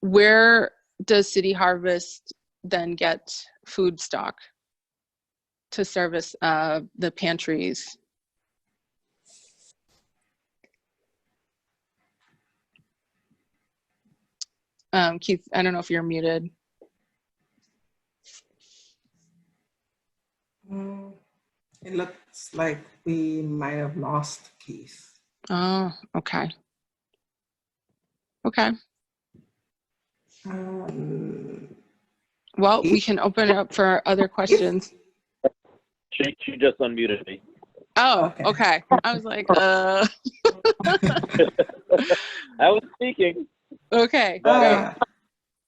Speaker 1: where does City Harvest then get food stock to service the pantries? Keith, I don't know if you're muted.
Speaker 3: It looks like we might have lost Keith.
Speaker 1: Oh, okay. Okay. Well, we can open it up for other questions.
Speaker 4: She just unmuted me.
Speaker 1: Oh, okay. I was like,
Speaker 4: I was speaking.
Speaker 1: Okay.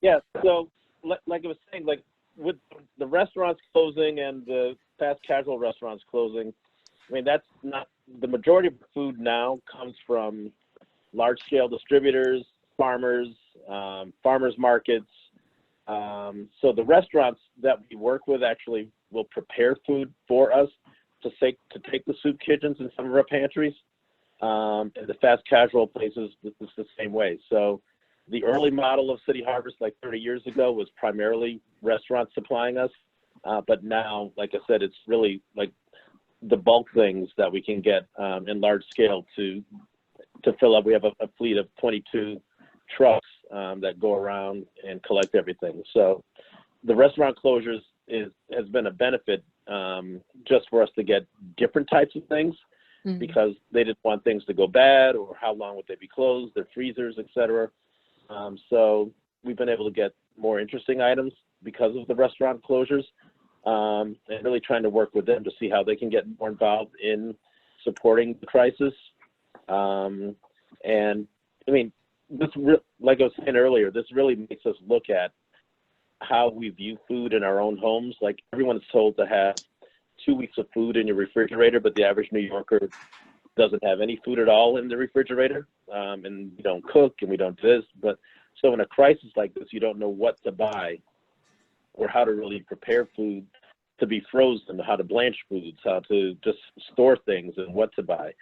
Speaker 4: Yeah, so like I was saying, like with the restaurants closing and the fast casual restaurants closing, I mean, that's not, the majority of food now comes from large scale distributors, farmers, farmers markets. So the restaurants that we work with actually will prepare food for us to take the soup kitchens in some of our pantries. And the fast casual places, it's the same way. So the early model of City Harvest, like 30 years ago, was primarily restaurants supplying us. But now, like I said, it's really like the bulk things that we can get in large scale to fill up. We have a fleet of 22 trucks that go around and collect everything. So the restaurant closures has been a benefit just for us to get different types of things, because they didn't want things to go bad, or how long would they be closed, their freezers, etc. So we've been able to get more interesting items because of the restaurant closures, and really trying to work with them to see how they can get more involved in supporting the crisis. And I mean, like I was saying earlier, this really makes us look at how we view food in our own homes. Like, everyone is told to have 2 weeks of food in your refrigerator, but the average New Yorker doesn't have any food at all in the refrigerator. And we don't cook and we don't do this. But so in a crisis like this, you don't know what to buy or how to really prepare food to be frozen, how to blanch foods, how to just store things, and what to buy.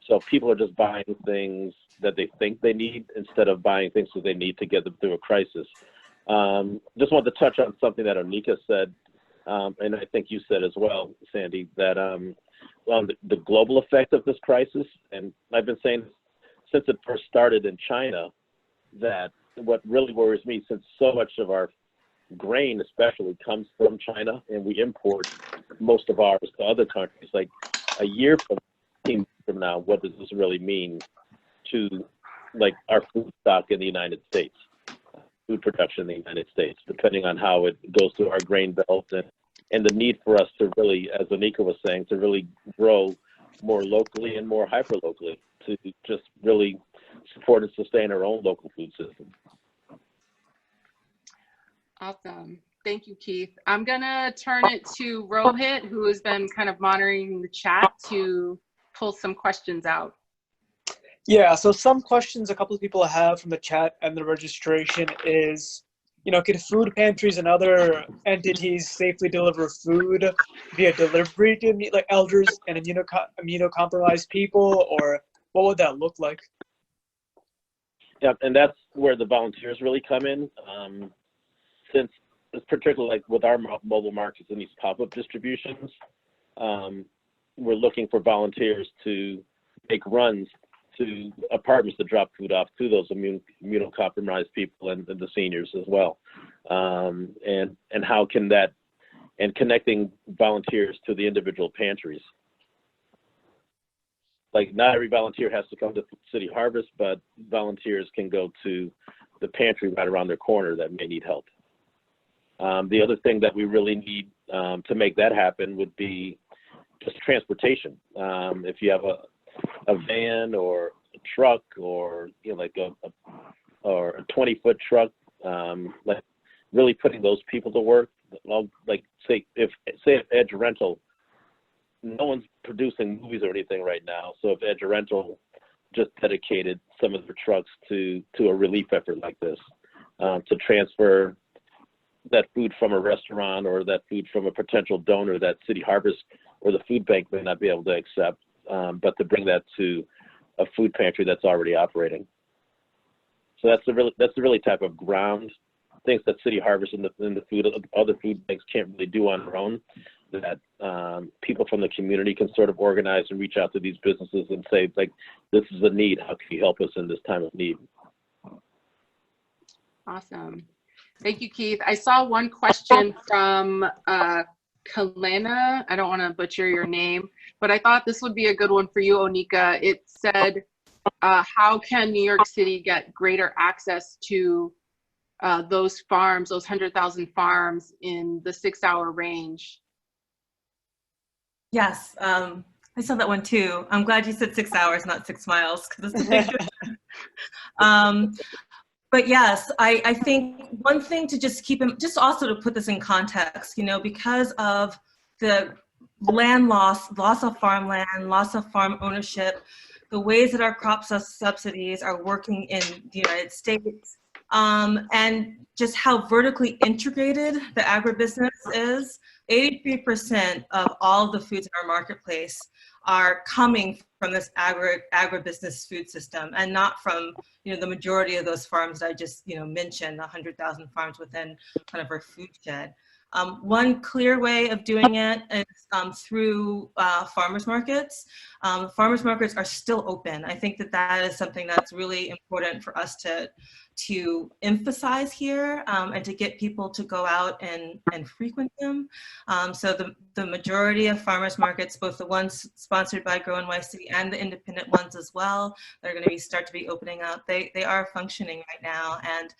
Speaker 4: So people are just buying things that they think they need instead of buying things that they need to get them through a crisis. Just wanted to touch on something that Onika said, and I think you said as well, Sandy, that the global effect of this crisis, and I've been saying since it first started in China, that what really worries me, since so much of our grain especially comes from China, and we import most of ours to other countries, like a year from now, what does this really mean to like our food stock in the United States, food production in the United States, depending on how it goes through our grain belt, and the need for us to really, as Onika was saying, to really grow more locally and more hyper locally to just really support and sustain our own local food system.
Speaker 1: Awesome. Thank you, Keith. I'm going to turn it to Rohit, who has been kind of monitoring the chat, to pull some questions out.
Speaker 6: Yeah, so some questions a couple of people have from the chat and the registration is, you know, can food pantries and other entities safely deliver food via delivery to like elders and immunocompromised people, or what would that look like?
Speaker 4: Yeah, and that's where the volunteers really come in. Since it's particularly like with our mobile markets and these pop-up distributions, we're looking for volunteers to make runs to apartments to drop food off to those immunocompromised people and the seniors as well. And how can that, and connecting volunteers to the individual pantries. Like, not every volunteer has to come to City Harvest, but volunteers can go to the pantry right around their corner that may need help. The other thing that we really need to make that happen would be just transportation. If you have a van or a truck, or like a 20-foot truck, like really putting those people to work. Like say if Edge Rental, no one's producing movies or anything right now. So if Edge Rental just dedicated some of their trucks to a relief effort like this, to transfer that food from a restaurant or that food from a potential donor that City Harvest or the food bank may not be able to accept, but to bring that to a food pantry that's already operating. So that's the really type of ground things that City Harvest and the other food banks can't really do on their own, that people from the community can sort of organize and reach out to these businesses and say, like, this is a need, how can you help us in this time of need?
Speaker 1: Awesome. Thank you, Keith. I saw one question from Kalena. I don't want to butcher your name, but I thought this would be a good one for you, Onika. It said, how can New York City get greater access to those farms, those 100,000 farms in the 6-hour range?
Speaker 5: Yes, I saw that one too. I'm glad you said 6 hours, not 6 miles, because it's a big difference. But yes, I think one thing to just keep in, just also to put this in context, you know, because of the land loss of farmland, loss of farm ownership, the ways that our crop subsidies are working in the United States, and just how vertically integrated the agribusiness is. 83% of all the foods in our marketplace are coming from this agribusiness food system, and not from, you know, the majority of those farms that I just, you know, mentioned, 100,000 farms within kind of our food shed. One clear way of doing it is through farmers markets. Farmers markets are still open. I think that is something that's really important for us to emphasize here, and to get people to go out and frequent them. So the majority of farmers markets, both the ones sponsored by Grow NYC and the independent ones as well, they're going to start to be opening up. They are functioning right now, and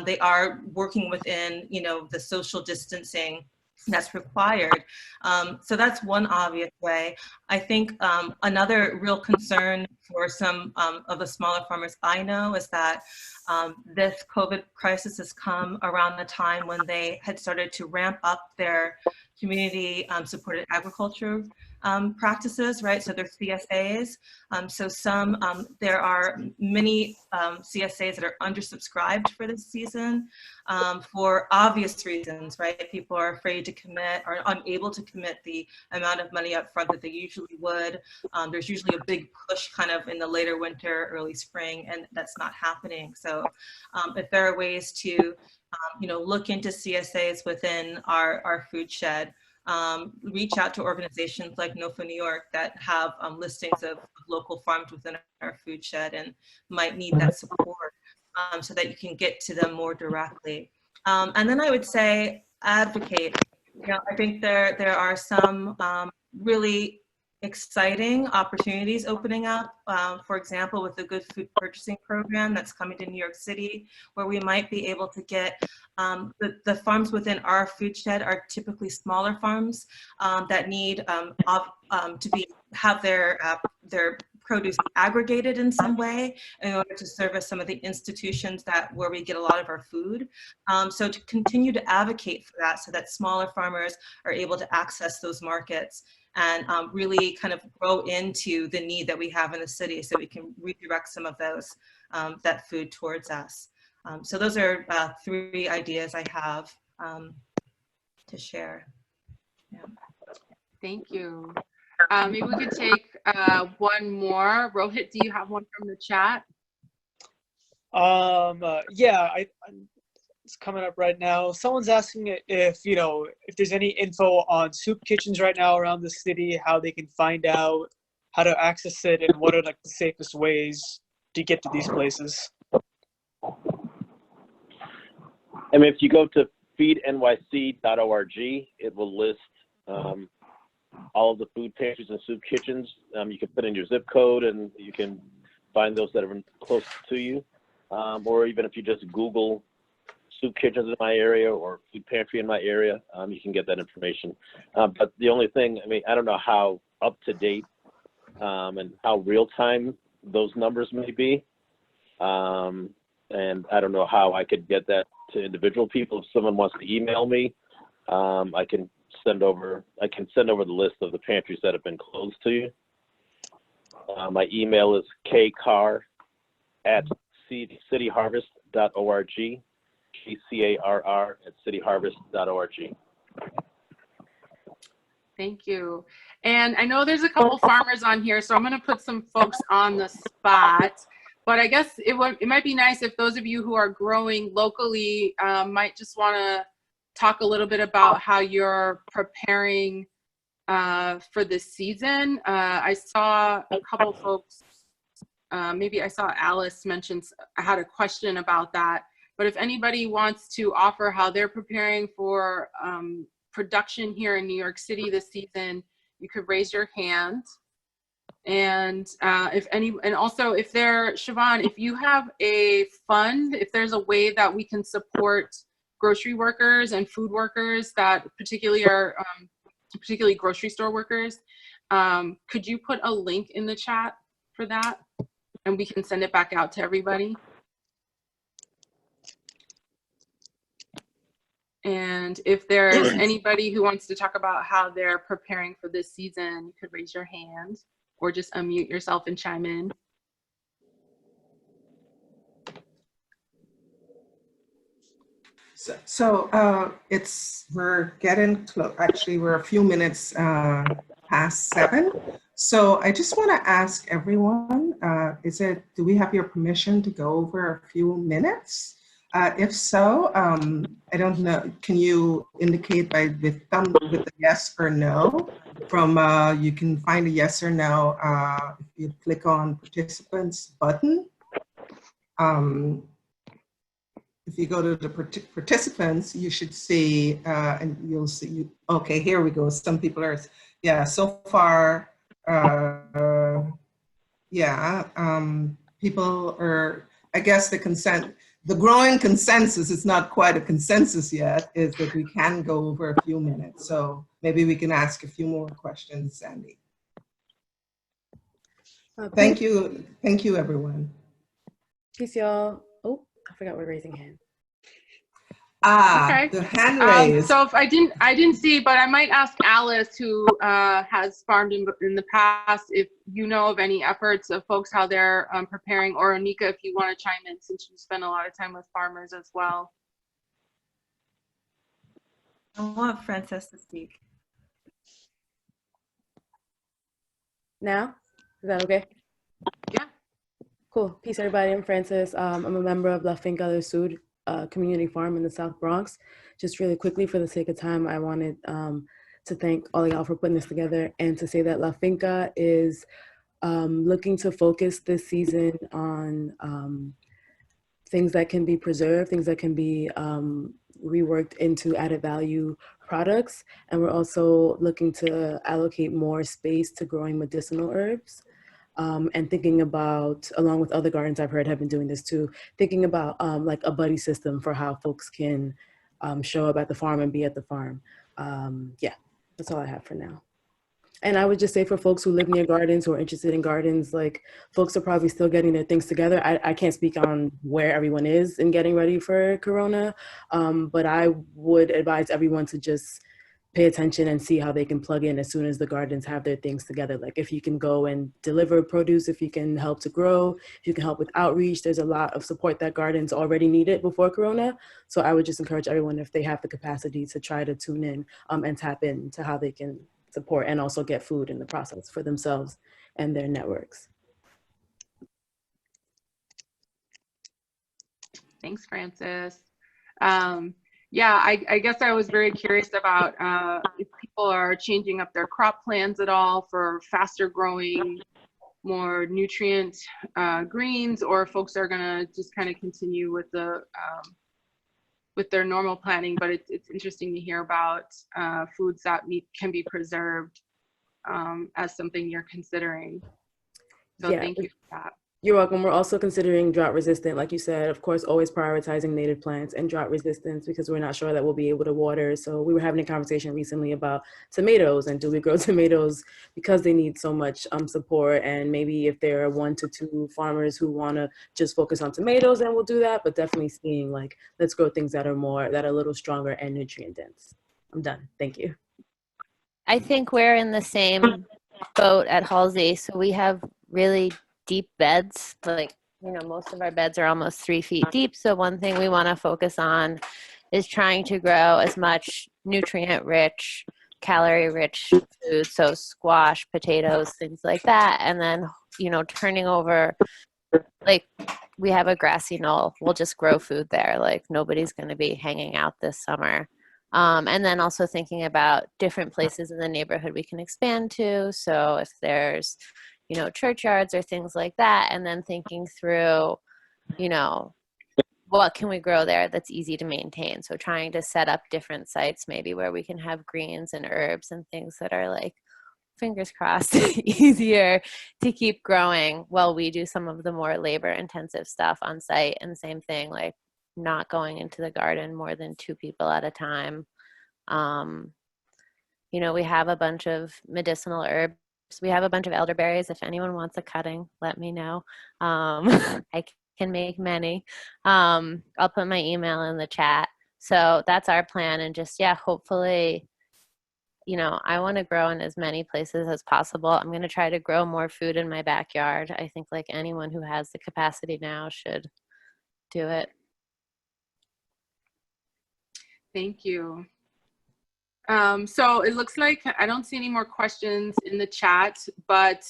Speaker 5: they are working within, you know, the social distancing that's required. So that's one obvious way. I think another real concern for some of the smaller farmers I know is that this COVID crisis has come around the time when they had started to ramp up their community supported agriculture practices, right? So they're CSAs. There are many CSAs that are undersubscribed for this season for obvious reasons, right? People are afraid to commit or unable to commit the amount of money up front that they usually would. There's usually a big push kind of in the later winter, early spring, and that's not happening. So if there are ways to look into CSAs within our food shed, reach out to organizations like NOFA New York that have listings of local farms within our food shed and might need that support so that you can get to them more directly. And then I would say advocate. I think there are some really exciting opportunities opening up, for example, with the Good Food Purchasing Program that's coming to New York City, where we might be able to get the farms within our food shed are typically smaller farms that need to have their produce aggregated in some way in order to service some of the institutions where we get a lot of our food. So to continue to advocate for that so that smaller farmers are able to access those markets and really kind of grow into the need that we have in the city so we can redirect some of those, that food towards us. So those are 3 ideas I have to share. Yeah.
Speaker 1: Thank you. Maybe we could take one more. Rohit, do you have one from the chat?
Speaker 6: Yeah, it's coming up right now. Someone's asking if there's any info on soup kitchens right now around the city, how they can find out how to access it, and what are like the safest ways to get to these places.
Speaker 4: I mean, if you go to feednyc.org, it will list all of the food pantries and soup kitchens. You can put in your zip code and you can find those that are close to you. Or even if you just Google soup kitchens in my area or food pantry in my area, you can get that information. But the only thing, I mean, I don't know how up to date and how real time those numbers may be. And I don't know how I could get that to individual people. If someone wants to email me, I can send over the list of the pantries that have been closed to you. My email is kcarr@cityharvest.org, Carr at cityharvest.org.
Speaker 1: Thank you. And I know there's a couple farmers on here, so I'm going to put some folks on the spot. But I guess it might be nice if those of you who are growing locally might just want to talk a little bit about how you're preparing for this season. I saw a couple folks, maybe I saw Alice mention, I had a question about that. But if anybody wants to offer how they're preparing for production here in New York City this season, you could raise your hand. And also if Siobhan, if you have a fund, if there's a way that we can support grocery workers and food workers that particularly are, particularly grocery store workers, could you put a link in the chat for that? And we can send it back out to everybody. And if there's anybody who wants to talk about how they're preparing for this season, you could raise your hand or just unmute yourself and chime in.
Speaker 3: We're getting close. Actually, we're a few minutes past 7. So I just want to ask everyone, do we have your permission to go over a few minutes? If so, I don't know, can you indicate with a yes or no? You can find a yes or no if you click on participants button. If you go to the participants, you should see, and you'll see, okay, here we go. Some people are, yeah, so far, people are, I guess the growing consensus, it's not quite a consensus yet, is that we can go over a few minutes. So maybe we can ask a few more questions, Sandy. Thank you. Thank you, everyone.
Speaker 7: Peace, y'all. Oh, I forgot we're raising hand.
Speaker 3: Okay. The hand raise.
Speaker 1: So if I didn't see, but I might ask Alice, who has farmed in the past, if you know of any efforts of folks, how they're preparing, or Onika, if you want to chime in, since you spend a lot of time with farmers as well.
Speaker 5: I want Frances to speak.
Speaker 7: Now? Is that okay?
Speaker 1: Yeah.
Speaker 7: Cool. Peace, everybody. I'm Frances. I'm a member of La Finca del Sud community farm in the South Bronx. Just really quickly, for the sake of time, I wanted to thank all of y'all for putting this together and to say that La Finca is looking to focus this season on things that can be preserved, things that can be reworked into added value products. And we're also looking to allocate more space to growing medicinal herbs. And thinking about, along with other gardens I've heard have been doing this too, thinking about like a buddy system for how folks can show up at the farm and be at the farm. Yeah, that's all I have for now. And I would just say for folks who live near gardens, who are interested in gardens, like folks are probably still getting their things together. I can't speak on where everyone is in getting ready for Corona, but I would advise everyone to just pay attention and see how they can plug in as soon as the gardens have their things together. Like if you can go and deliver produce, if you can help to grow, if you can help with outreach, there's a lot of support that gardens already needed before Corona. So I would just encourage everyone, if they have the capacity, to try to tune in and tap into how they can support and also get food in the process for themselves and their networks.
Speaker 1: Thanks, Frances. Yeah, I guess I was very curious about if people are changing up their crop plans at all for faster growing, more nutrient greens, or folks are gonna just kind of continue with the with their normal planning. But it's interesting to hear about foods that can be preserved as something you're considering. So yeah, thank you for that.
Speaker 7: You're welcome. We're also considering drought resistant, like you said, of course, always prioritizing native plants and drought resistance, because we're not sure that we'll be able to water. So we were having a conversation recently about tomatoes, and do we grow tomatoes because they need so much support? And maybe if there are 1 to 2 farmers who want to just focus on tomatoes, then we'll do that. But definitely seeing like, let's grow things that are a little stronger and nutrient dense. I'm done. Thank you.
Speaker 8: I think we're in the same boat at Halsey. So we have really deep beds, like you know, most of our beds are almost 3 feet deep. So one thing we want to focus on is trying to grow as much nutrient rich, calorie rich food. So squash, potatoes, things like that. And then, you know, turning over, like we have a grassy knoll. We'll just grow food there. Like nobody's going to be hanging out this summer. And then also thinking about different places in the neighborhood we can expand to. So if there's, you know, churchyards or things like that, and then thinking through, you know, what can we grow there that's easy to maintain? So trying to set up different sites maybe where we can have greens and herbs and things that are like, fingers crossed, easier to keep growing while we do some of the more labor intensive stuff on site. And same thing, like not going into the garden more than 2 people at a time. You know, we have a bunch of medicinal herbs. We have a bunch of elderberries. If anyone wants a cutting, let me know. I can make many. I'll put my email in the chat. So that's our plan. And just, yeah, hopefully, you know, I want to grow in as many places as possible. I'm going to try to grow more food in my backyard. I think like anyone who has the capacity now should do it.
Speaker 1: Thank you. So it looks like I don't see any more questions in the chat, but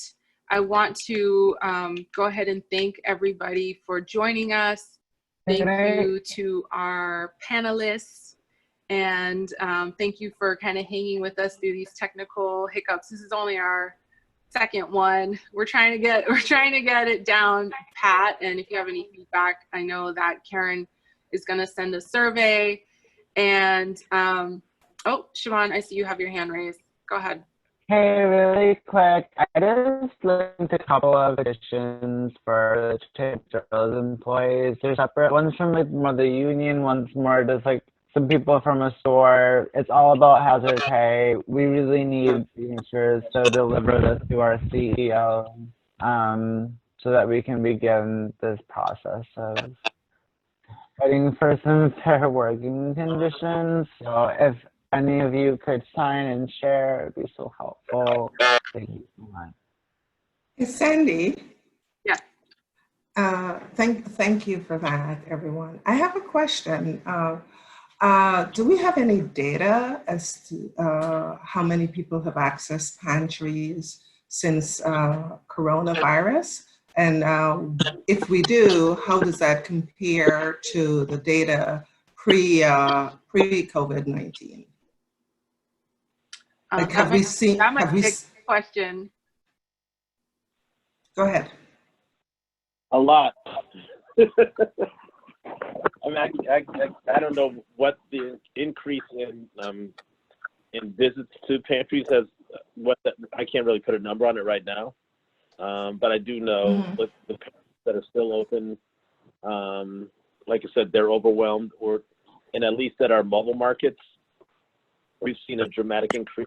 Speaker 1: I want to go ahead and thank everybody for joining us. Thank you to our panelists, and thank you for kind of hanging with us through these technical hiccups. This is only our second one. We're trying to get it down pat, and if you have any feedback, I know that Karen is going to send a survey. And oh, Siobhan, I see you have your hand raised. Go ahead.
Speaker 2: Hey, really quick, I just listened to a couple of petitions for those employees. They're separate. One's from like more the union, one's more just like some people from a store. It's all about hazard pay. We really need signatures to deliver this to our CEO so that we can begin this process of fighting for some fair working conditions. So if any of you could sign and share, it'd be so helpful. Thank you so much.
Speaker 3: Hey, Sandy.
Speaker 1: Yeah.
Speaker 3: Thank you for that, everyone. I have a question. Do we have any data as to how many people have accessed pantries since coronavirus? And if we do, how does that compare to the data pre-COVID-19? Like, have we seen?
Speaker 1: That might be a question.
Speaker 3: Go ahead.
Speaker 4: A lot. I mean, I don't know what the increase in visits to pantries has. I can't really put a number on it right now, but I do know with the pantries that are still open, like I said, they're overwhelmed. And at least at our mobile markets, we've seen a dramatic increase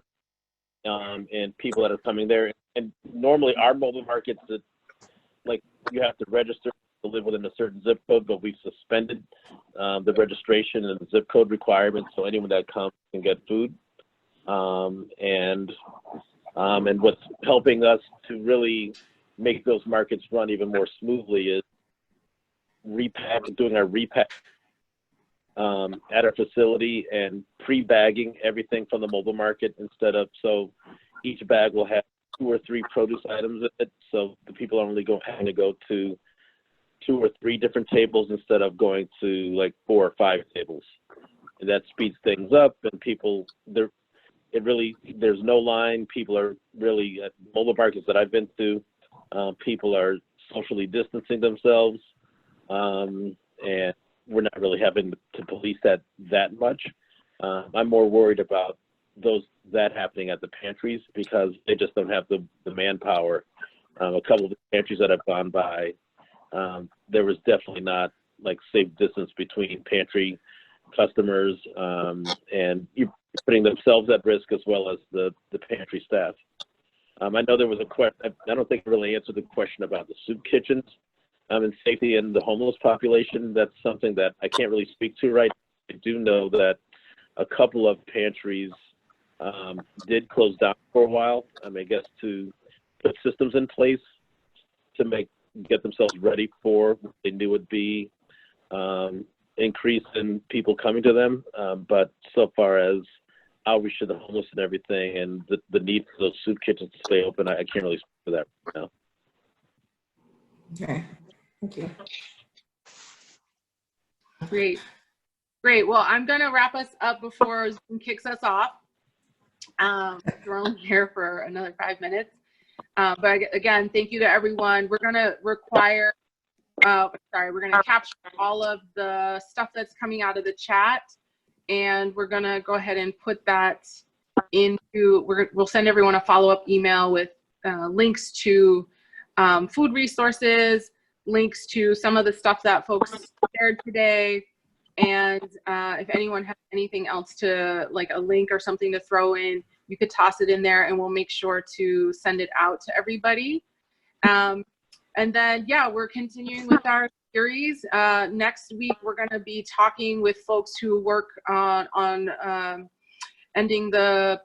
Speaker 4: in people that are coming there. And normally our mobile markets, like you have to register to live within a certain zip code, but we've suspended the registration and the zip code requirements, so anyone that comes can get food. And what's helping us to really make those markets run even more smoothly is doing our repack at our facility and pre-bagging everything from the mobile market so each bag will have 2 or 3 produce items in it, so the people are only having to go to 2 or 3 different tables instead of going to like 4 or 5 tables. And that speeds things up, and there's no line. People are really, at mobile markets that I've been to, people are socially distancing themselves, and we're not really having to police that much. I'm more worried about that happening at the pantries because they just don't have the manpower. A couple of the pantries that I've gone by, there was definitely not like safe distance between pantry customers, and you're putting themselves at risk as well as the pantry staff. I know there was a question. I don't think I really answered the question about the soup kitchens and safety in the homeless population. That's something that I can't really speak to right now. I do know that a couple of pantries did close down for a while. I guess to put systems in place to make get themselves ready for what they knew would be increase in people coming to them. But so far as outreach to the homeless and everything, and the need for those soup kitchens to stay open, I can't really speak for that right now.
Speaker 3: Okay, thank you.
Speaker 1: Great. Great. Well, I'm going to wrap us up before Zoom kicks us off. We're only here for another 5 minutes. But again, thank you to everyone. We're going to require, we're going to capture all of the stuff that's coming out of the chat. And we're going to go ahead and put that into, we'll send everyone a follow-up email with links to food resources, links to some of the stuff that folks shared today. And if anyone has anything else to, like a link or something to throw in, you could toss it in there and we'll make sure to send it out to everybody. And then, yeah, we're continuing with our series. Next week, we're going to be talking with folks who work on ending mass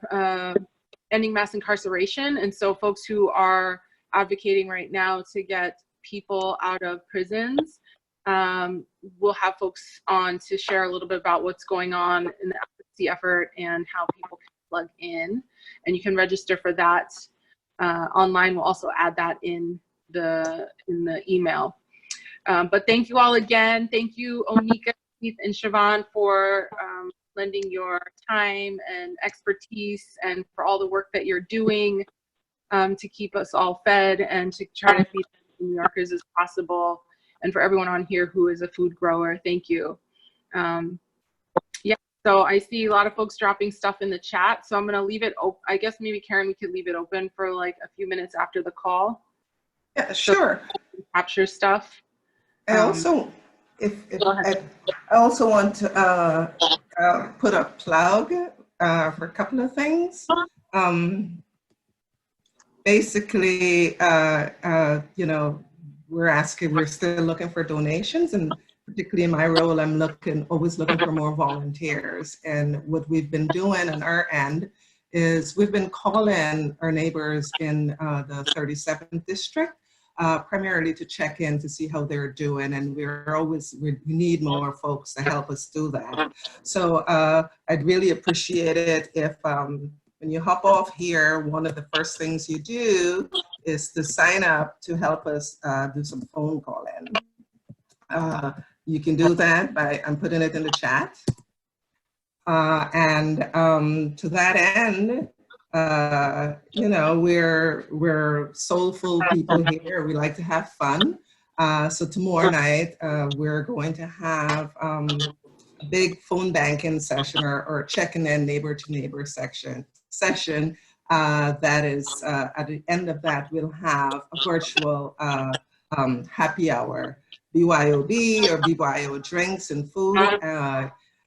Speaker 1: incarceration. And so folks who are advocating right now to get people out of prisons. We'll have folks on to share a little bit about what's going on in the advocacy effort and how people can plug in. And you can register for that online. We'll also add that in the email. But thank you all again. Thank you, Onika, Keith, and Siobhan for lending your time and expertise and for all the work that you're doing to keep us all fed and to try to feed New Yorkers as possible. And for everyone on here who is a food grower, thank you. Yeah, so I see a lot of folks dropping stuff in the chat. So I'm gonna leave it open. I guess maybe Karen, we could leave it open for like a few minutes after the call.
Speaker 3: Yeah, sure.
Speaker 1: So capture stuff.
Speaker 3: I also, I also want to put a plug for a couple of things. Basically, you know, we're still looking for donations, and particularly in my role, I'm always looking for more volunteers. And what we've been doing on our end is we've been calling our neighbors in the 37th district, primarily to check in to see how they're doing. And we need more folks to help us do that. So I'd really appreciate it if when you hop off here, one of the first things you do is to sign up to help us do some phone calling. You can do that by, I'm putting it in the chat. And to that end, you know, we're soulful people here. We like to have fun. So tomorrow night, we're going to have a big phone banking session or checking in neighbor to neighbor session. That is, at the end of that, we'll have a virtual happy hour, BYOB or BYO drinks and food.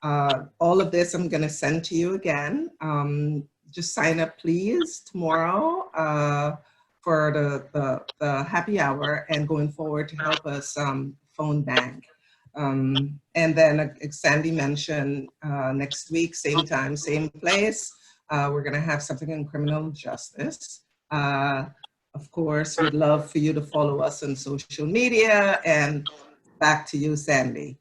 Speaker 3: All of this I'm going to send to you again. Just sign up, please, tomorrow for the happy hour and going forward to help us phone bank. And then Sandy mentioned next week, same time, same place. We're going to have something in criminal justice. Of course, we'd love for you to follow us on social media. And back to you, Sandy.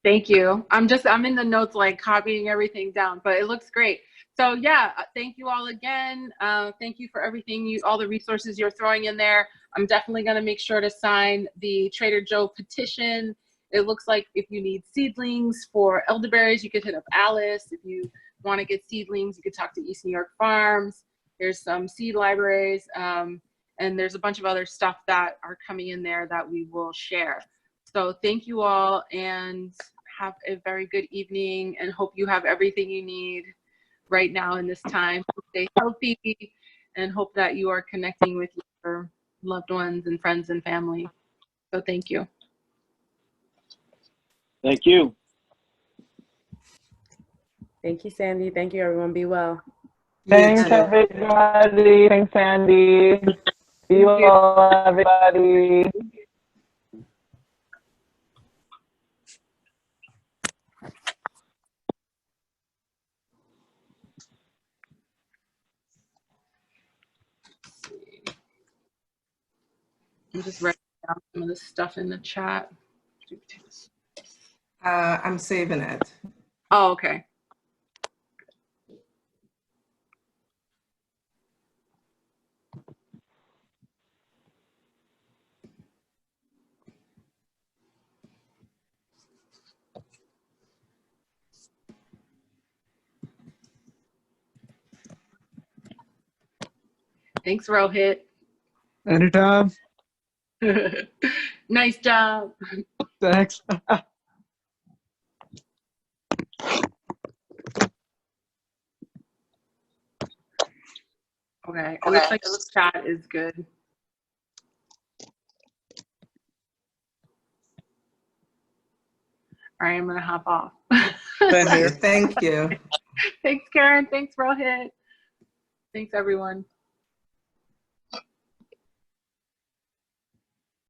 Speaker 1: Thank you. I'm in the notes, like copying everything down, but it looks great. So yeah, thank you all again. Thank you for everything, all the resources you're throwing in there. I'm definitely going to make sure to sign the Trader Joe petition. It looks like if you need seedlings for elderberries, you could hit up Alice. If you want to get seedlings, you could talk to East New York Farms. There's some seed libraries, and there's a bunch of other stuff that are coming in there that we will share. So thank you all, and have a very good evening, and hope you have everything you need right now in this time. Stay healthy, and hope that you are connecting with your loved ones and friends and family. So thank you.
Speaker 4: Thank you.
Speaker 7: Thank you, Sandy. Thank you, everyone. Be well.
Speaker 2: Thanks, everybody. Thanks, Sandy. Be well, everybody.
Speaker 1: I'm just writing down some of this stuff in the chat.
Speaker 3: I'm saving it.
Speaker 1: Oh, okay. Thanks, Rohit.
Speaker 6: Anytime.
Speaker 1: Nice job.
Speaker 6: Thanks.
Speaker 1: Okay, it looks like the chat is good. All right, I'm gonna hop off.
Speaker 6: Same here.
Speaker 3: Thank you.
Speaker 1: Thanks, Karen. Thanks, Rohit. Thanks, everyone.